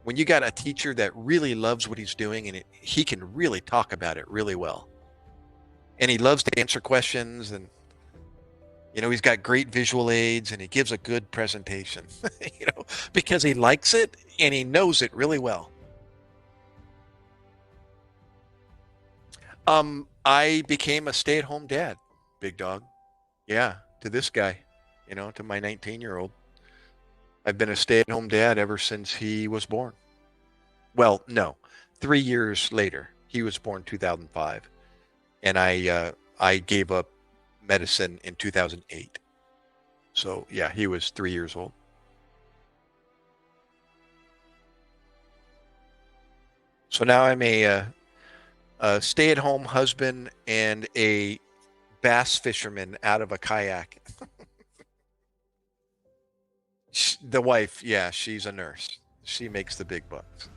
Speaker 1: When you got a teacher that really loves what he's doing and he can really talk about it really well. And he loves to answer questions, and he's got great visual aids and he gives a good presentation, because he likes it and he knows it really well. I became a stay-at-home dad, big dog. Yeah, to this guy, to my 19-year-old. I've been a stay-at-home dad ever since he was born. Well, no, 3 years later. He was born 2005, and I gave up medicine in 2008. So yeah, he was 3 years old. So now I'm a stay-at-home husband and a bass fisherman out of a kayak. The wife, yeah, she's a nurse. She makes the big bucks.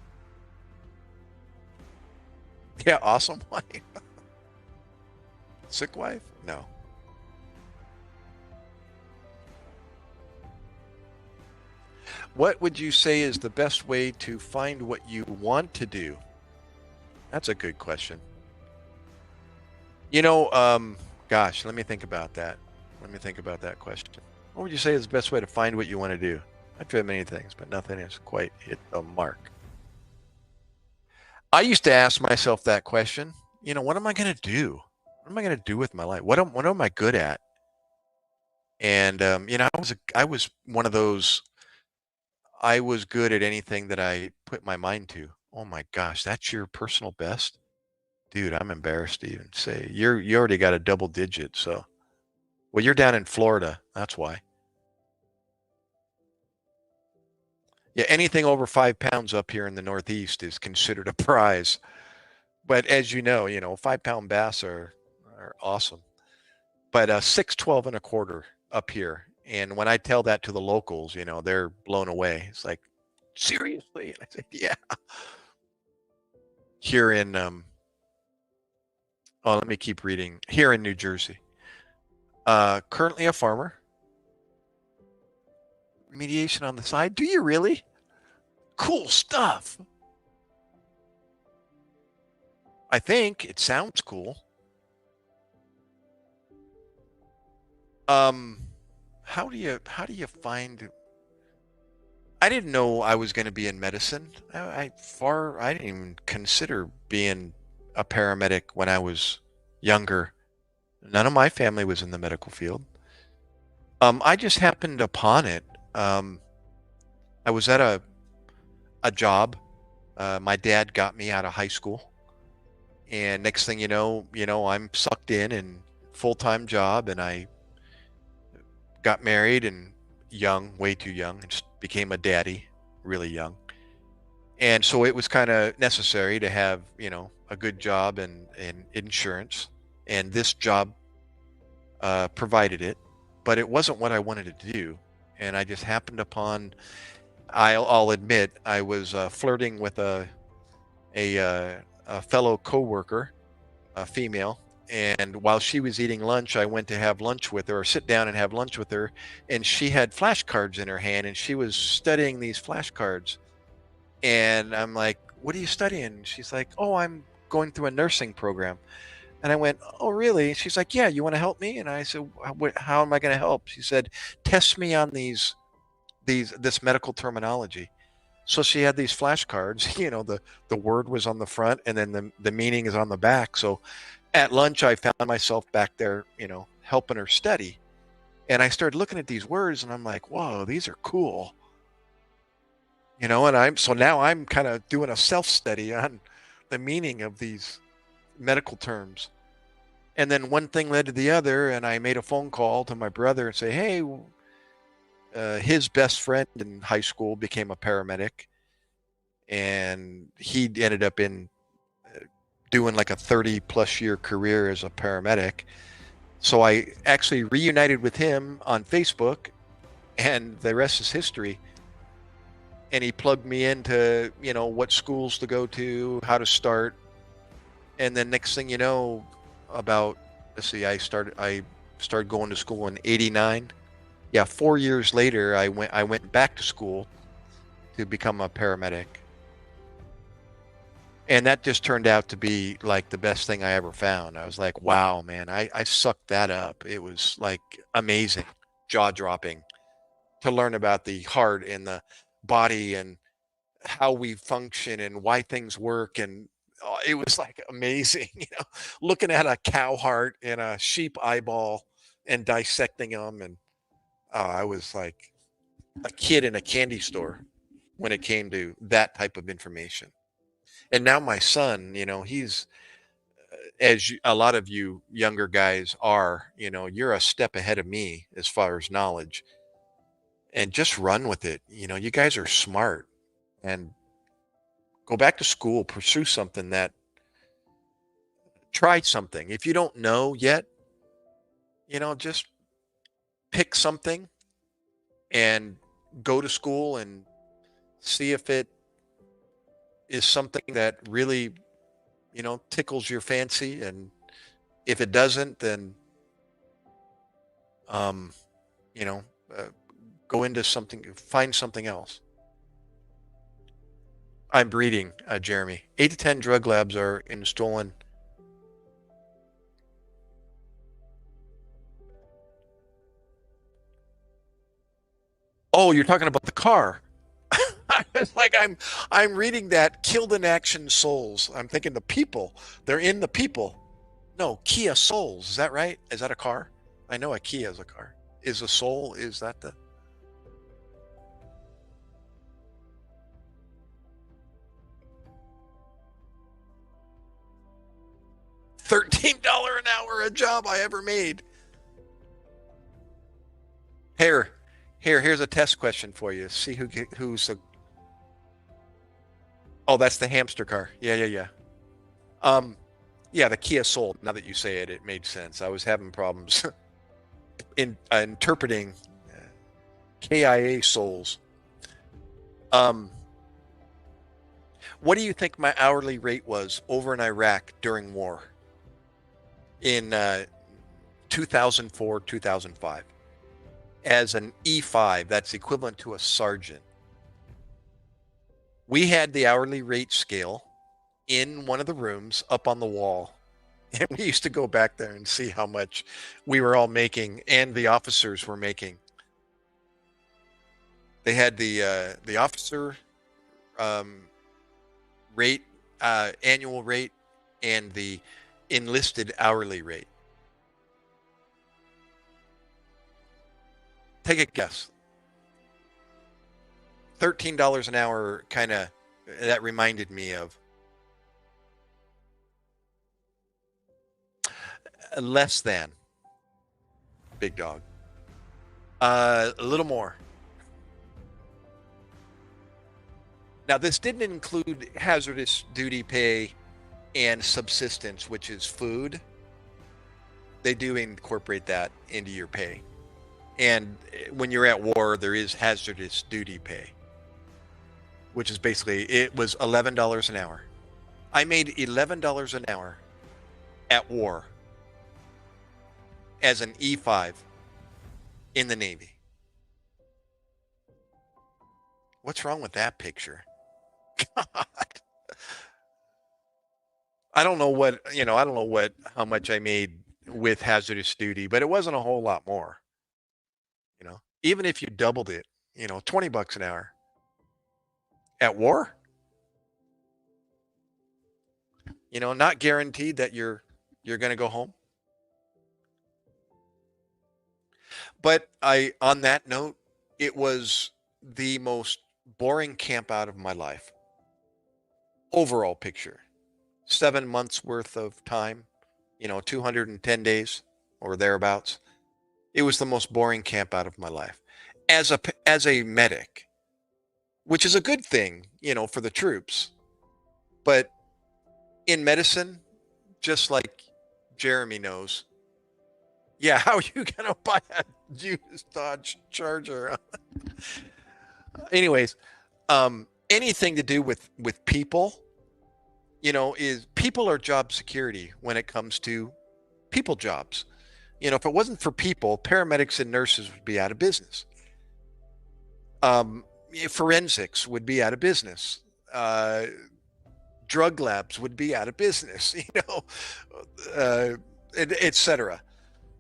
Speaker 1: Yeah, awesome wife. Sick wife? No. What would you say is the best way to find what you want to do? That's a good question. Gosh, let me think about that. Let me think about that question. What would you say is the best way to find what you want to do? I've tried many things, but nothing has quite hit the mark. I used to ask myself that question. What am I going to do? What am I going to do with my life? What am I good at? And I was one of those. I was good at anything that I put my mind to. Oh my gosh, that's your personal best, dude. I'm embarrassed to even say you already got a double digit. So, well, you're down in Florida. That's why. Yeah, anything over 5 pounds up here in the Northeast is considered a prize. But as you know, 5 pound bass are awesome. But 6, 12 and a quarter up here. And when I tell that to the locals, they're blown away. It's like, seriously? And I said, yeah. Here in oh, let me keep reading. Here in New Jersey. Currently a farmer. Remediation on the side. Do you really? Cool stuff. I think it sounds cool. Um, how do you find? I didn't know I was going to be in medicine. I didn't even consider being a paramedic when I was younger. None of my family was in the medical field. I just happened upon it. Um, I was at a job. My dad got me out of high school, and next thing you know, I'm sucked in and full-time job, and I got married and young, way too young, and just became a daddy really young. And so it was kind of necessary to have, a good job and insurance. And this job provided it, but it wasn't what I wanted to do. And I just happened upon, I'll admit, I was flirting with a fellow coworker, a female. And while she was eating lunch, I went to have lunch with her, or sit down and have lunch with her. And she had flashcards in her hand, and she was studying these flashcards. And I'm like, "What are you studying?" She's like, "Oh, I'm going through a nursing program." And I went, "Oh, really?" She's like, "Yeah, you want to help me?" And I said, "How am I going to help?" She said, "Test me on this medical terminology." So she had these flashcards. The word was on the front, and then the meaning is on the back. So at lunch, I found myself back there, helping her study. And I started looking at these words, and I'm like, "Whoa, these are cool." And now I'm kind of doing a self study on the meaning of these medical terms. And then one thing led to the other, and I made a phone call to my brother and say, "Hey, his best friend in high school became a paramedic, and he ended up in doing like a 30 plus year career as a paramedic." So I actually reunited with him on Facebook, and the rest is history. And he plugged me into, what schools to go to, how to start. And then next thing you know, about let's see, I started going to school in '89. Yeah, 4 years later, I went back to school to become a paramedic, and that just turned out to be like the best thing I ever found. I was like, wow, man, I sucked that up. It was like amazing, jaw dropping to learn about the heart and the body and how we function and why things work. And it was like amazing, looking at a cow heart and a sheep eyeball and dissecting them. And I was like a kid in a candy store when it came to that type of information. And now my son, he's, a lot of you younger guys are, you're a step ahead of me as far as knowledge, and just run with it. You guys are smart, and go back to school, pursue something that try something. If you don't know yet, just pick something and go to school and see if it is something that really, tickles your fancy. And if it doesn't, then, um, you know, uh, go into something, find something else. I'm breeding, Jeremy. 8 to 10 drug labs are in stolen. Oh, you're talking about the car. It's like I'm reading that killed in action souls. I'm thinking the people. They're in the people. No, Kia Souls. Is that right? Is that a car? I know a Kia is a car. Is a soul? Is that the $13 an hour a job I ever made? Here, here's a test question for you. See who's a. Oh, that's the hamster car. Yeah, yeah, yeah. Um, yeah, the Kia Soul. Now that you say it, it made sense. I was having problems in interpreting KIA souls. Um, what do you think my hourly rate was over in Iraq during war in
Speaker 2: 2004, 2005. As an E5, that's equivalent to a sergeant. We had the hourly rate scale in one of the rooms up on the wall. And we used to go back there and see how much we were all making and the officers were making. They had the officer um, rate, annual rate, and the enlisted hourly rate. Take a guess. $13 an hour, kind of, that reminded me of less than big dog. A little more. Now, this didn't include hazardous duty pay and subsistence, which is food. They do incorporate that into your pay. And when you're at war, there is hazardous duty pay, which is basically, it was $11 an hour. I made $11 an hour at war as an E5 in the Navy. What's wrong with that picture? God. I don't know how much I made with hazardous duty, but it wasn't a whole lot more. Even if you doubled it, $20 an hour at war, not guaranteed that you're going to go home. But on that note, it was the most boring camp out of my life. Overall picture, 7 months worth of time, 210 days or thereabouts. It was the most boring camp out of my life as a medic, which is a good thing, for the troops. But in medicine, just like Jeremy knows, yeah, how are you going to buy a used Dodge Charger? Anyways, anything to do with people, is people are job security when it comes to people jobs. If it wasn't for people, paramedics and nurses would be out of business. Forensics would be out of business. Drug labs would be out of business, etc.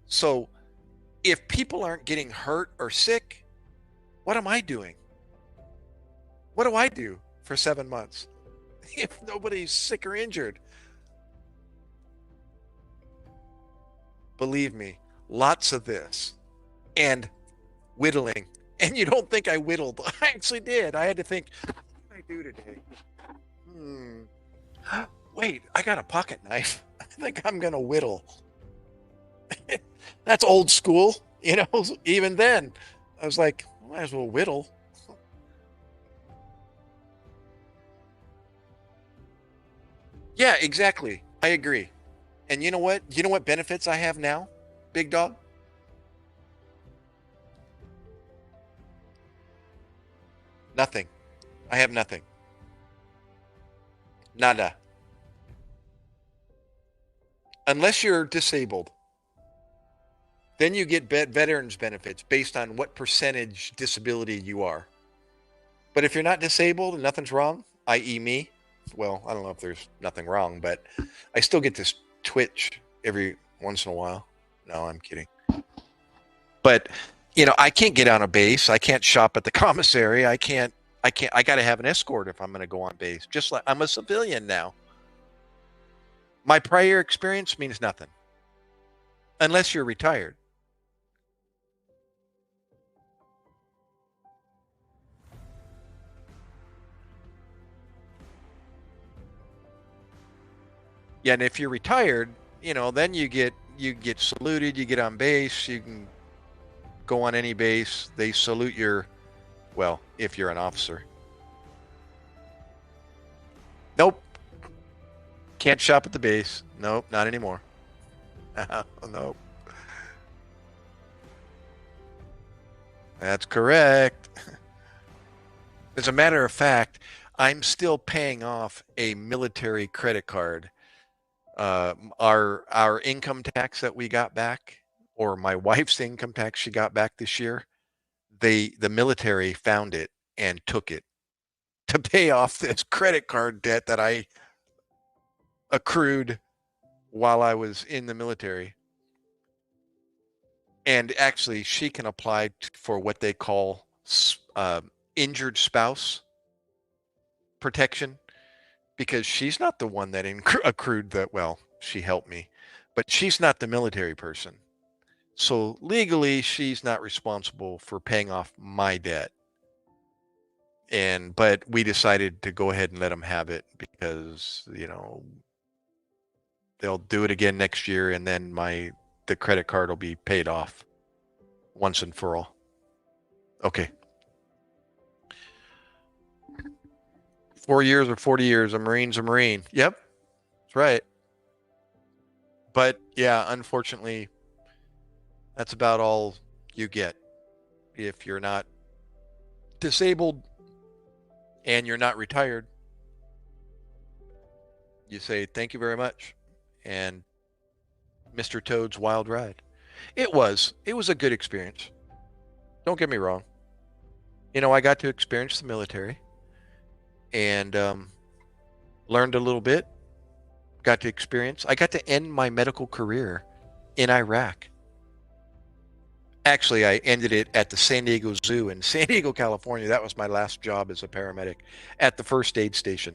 Speaker 2: So if people aren't getting hurt or sick, what am I doing? What do I do for 7 months if nobody's sick or injured? Believe me, lots of this and whittling. And you don't think I whittled. I actually did. I had to think, what did I do today? Wait, I got a pocket knife. I think I'm going to whittle. That's old school, even then. I was like, might as well whittle. Yeah, exactly. I agree. And you know what? You know what benefits I have now, big dog? Nothing. I have nothing. Nada. Unless you're disabled, then you get veterans benefits based on what percentage disability you are. But if you're not disabled and nothing's wrong, i.e. me, well, I don't know if there's nothing wrong, but I still get this twitch every once in a while. No, I'm kidding. But, I can't get on a base. I can't shop at the commissary. I got to have an escort if I'm going to go on base. Just like I'm a civilian now. My prior experience means nothing. Unless you're retired. Yeah, and if you're retired, then you get saluted, you get on base, you can go on any base. They salute well, if you're an officer. Nope. Can't shop at the base. Nope, not anymore. Nope. That's correct. As a matter of fact, I'm still paying off a military credit card. Our income tax that we got back or my wife's income tax she got back this year, the military found it and took it to pay off this credit card debt that I accrued while I was in the military. And actually, she can apply for what they call injured spouse protection, because she's not the one that accrued that. Well, she helped me, but she's not the military person. So legally, she's not responsible for paying off my debt. But we decided to go ahead and let them have it because, they'll do it again next year, and then the credit card will be paid off once and for all. Okay. 4 years or 40 years, a Marine's a Marine. Yep, that's right. But yeah, unfortunately, that's about all you get if you're not disabled and you're not retired. You say, thank you very much. And Mr. Toad's Wild Ride. It was a good experience. Don't get me wrong. I got to experience the military and learned a little bit. I got to end my medical career in Iraq. Actually, I ended it at the San Diego Zoo in San Diego, California. That was my last job as a paramedic at the first aid station.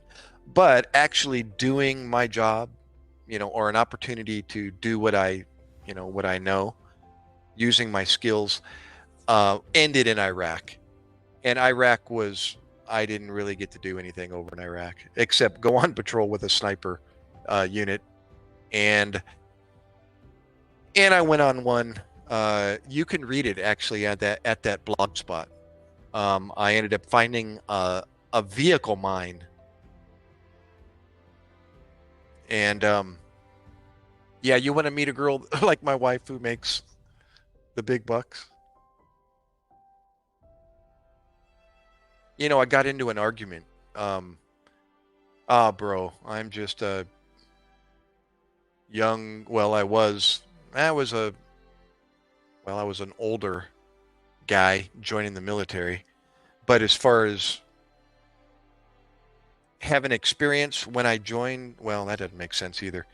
Speaker 2: But actually doing my job, or an opportunity to do what I know, using my skills, ended in Iraq. And I didn't really get to do anything over in Iraq except go on patrol with a sniper unit. And I went on one. You can read it actually at that blog spot. I ended up finding a vehicle mine, and yeah, you want to meet a girl like my wife who makes the big bucks? I got into an argument. Bro, I'm just a young. Well, I was an older guy joining the military. But as far as having experience when I joined, well, that doesn't make sense either.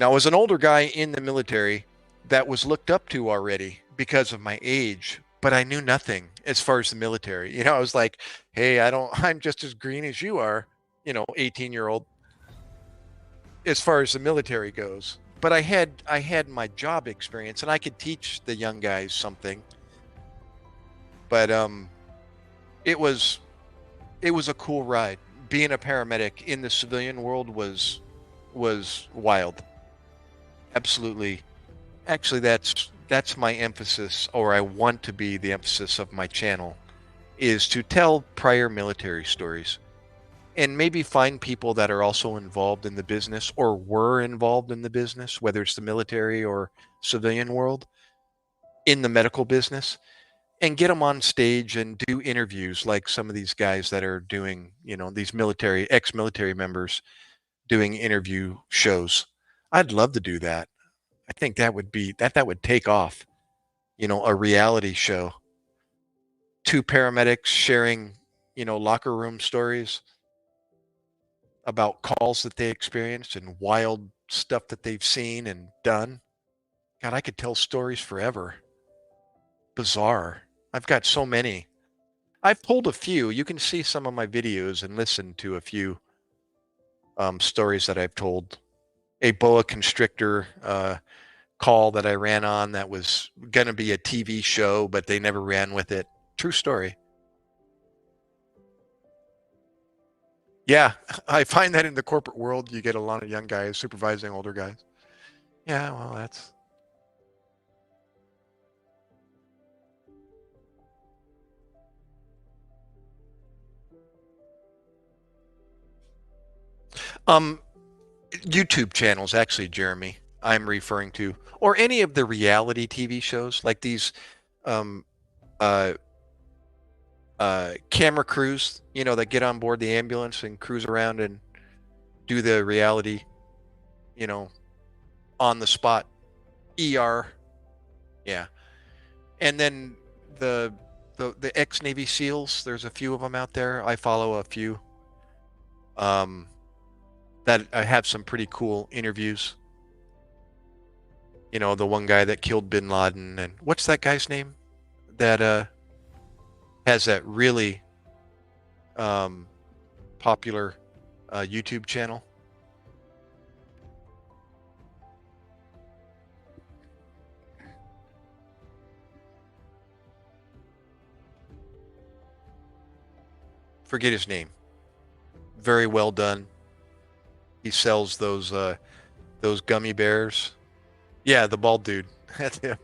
Speaker 2: I was an older guy in the military that was looked up to already because of my age, but I knew nothing as far as the military. I was like, hey, I'm just as green as you are, 18-year-old as far as the military goes. But I had my job experience and I could teach the young guys something. But it was a cool ride. Being a paramedic in the civilian world was wild. Absolutely. Actually, that's my emphasis, or I want to be the emphasis of my channel, is to tell prior military stories and maybe find people that are also involved in the business or were involved in the business, whether it's the military or civilian world, in the medical business, and get them on stage and do interviews like some of these guys that are doing, these ex-military members doing interview shows. I'd love to do that. I think that would take off, a reality show. Two paramedics sharing, locker room stories about calls that they experienced and wild stuff that they've seen and done. God, I could tell stories forever. Bizarre. I've got so many. I've told a few. You can see some of my videos and listen to a few stories that I've told. A boa constrictor call that I ran on that was going to be a TV show, but they never ran with it. True story. Yeah, I find that in the corporate world, you get a lot of young guys supervising older guys. Yeah, well, that's... YouTube channels, actually, Jeremy, I'm referring to, or any of the reality TV shows like these um, uh, camera crews, that get on board the ambulance and cruise around and do the reality, on the spot ER Yeah. And then the the ex-Navy SEALs, there's a few of them out there. I follow a few um, that have some pretty cool interviews. You know, the one guy that killed Bin Laden, and what's that guy's name that has that really um, popular YouTube channel? Forget his name. Very well done. He sells those gummy bears. Yeah, the bald dude. That's him.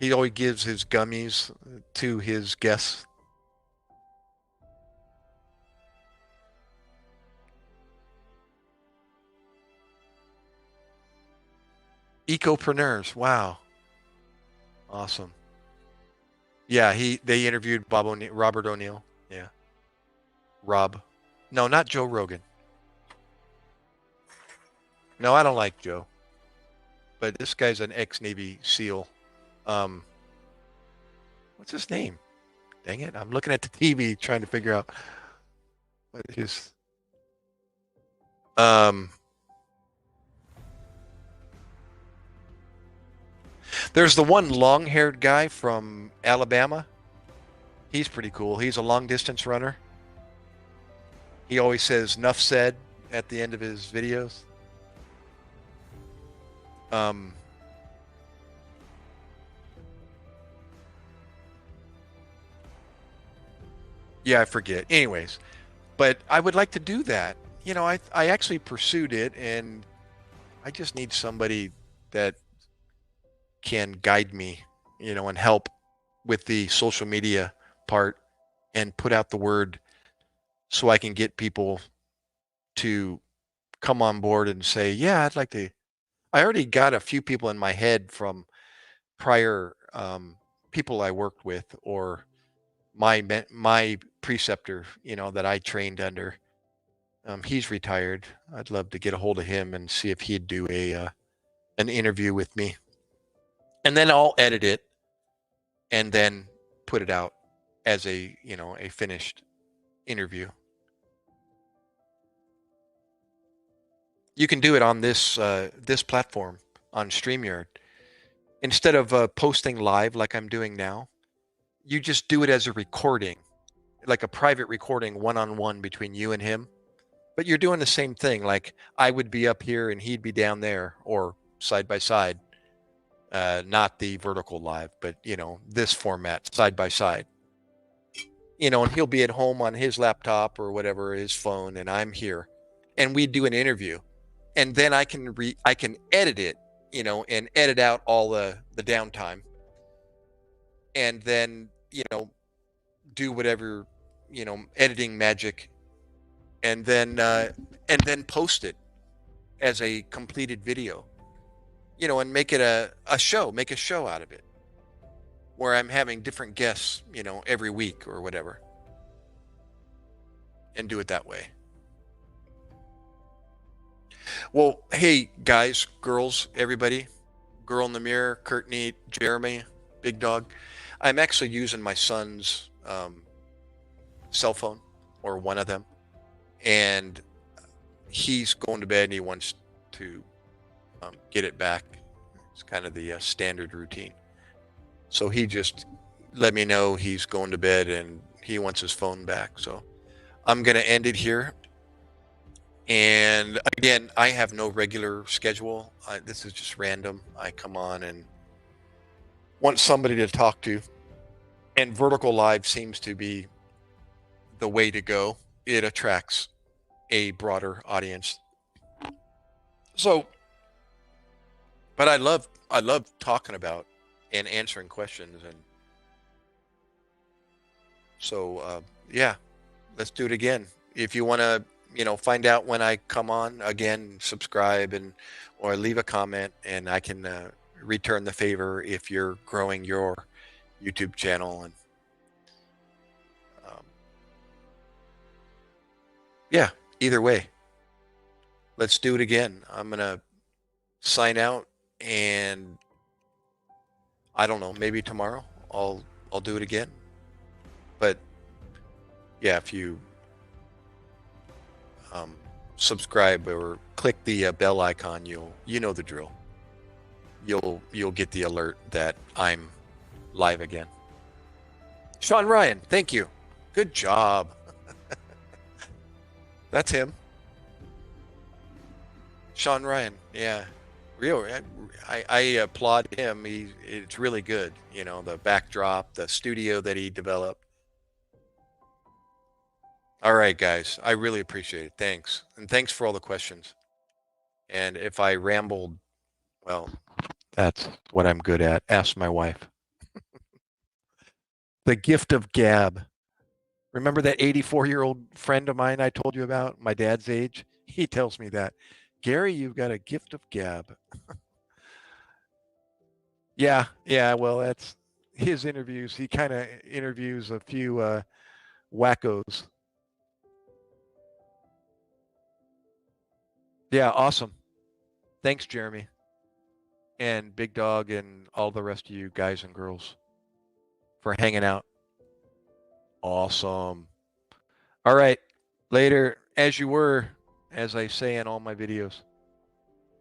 Speaker 2: He always gives his gummies to his guests. Ecopreneurs. Wow. Awesome. Yeah, they interviewed Robert O'Neill. Yeah. Rob. No, not Joe Rogan. No, I don't like Joe. But this guy's an ex-Navy SEAL. Um, what's his name? Dang it. I'm looking at the TV trying to figure out what his um there's the one long-haired guy from Alabama. He's pretty cool. He's a long distance runner. He always says "nuff said" at the end of his videos. Um, yeah, I forget. Anyways, but I would like to do that. You know, I actually pursued it, and I just need somebody that can guide me, you know, and help with the social media part and put out the word so I can get people to come on board and say, yeah, I'd like to. I already got a few people in my head from prior people I worked with or my preceptor, you know, that I trained under. He's retired. I'd love to get a hold of him and see if he'd do a an interview with me, and then I'll edit it and then put it out as a a finished interview. You can do it on this platform on StreamYard instead of posting live like I'm doing now. You just do it as a recording, like a private recording, one on one between you and him. But you're doing the same thing. Like I would be up here and he'd be down there, or side by side. Not the vertical live, but this format, side by side. And he'll be at home on his laptop or whatever, his phone, and I'm here, and we do an interview, and then I can edit it, and edit out all the downtime, and then do whatever editing magic, and then post it as a completed video, and make it a show, make a show out of it, where I'm having different guests, every week or whatever, and do it that way. Well, hey guys, girls, everybody, girl in the mirror, Kurt Neat, Jeremy, Big Dog. I'm actually using my son's cell phone, or one of them, and he's going to bed and he wants to get it back. It's kind of the standard routine. So he just let me know he's going to bed and he wants his phone back. So I'm going to end it here. And again, I have no regular schedule. This is just random. I come on and want somebody to talk to. And vertical live seems to be the way to go. It attracts a broader audience. So, but I love talking about and answering questions, and so yeah, let's do it again. If you want to, find out when I come on again, subscribe and or leave a comment, and I can return the favor if you're growing your YouTube channel. And um, yeah, either way, let's do it again. I'm gonna sign out and I don't know, maybe tomorrow I'll do it again. But yeah, if you subscribe or click the bell icon, you know the drill. You'll get the alert that I'm live again. Sean Ryan, thank you. Good job. That's him. Sean Ryan, yeah. Real, I applaud him. It's really good. You know, the backdrop, the studio that he developed. All right, guys. I really appreciate it. Thanks. And thanks for all the questions. And if I rambled, well, that's what I'm good at. Ask my wife. The gift of gab. Remember that 84-year-old friend of mine I told you about, my dad's age? He tells me that. Gary, you've got a gift of gab. Yeah. Well, that's his interviews. He kind of interviews a few wackos. Yeah, awesome. Thanks, Jeremy. And Big Dog and all the rest of you guys and girls for hanging out. Awesome. All right. Later, as you were, as I say in all my videos.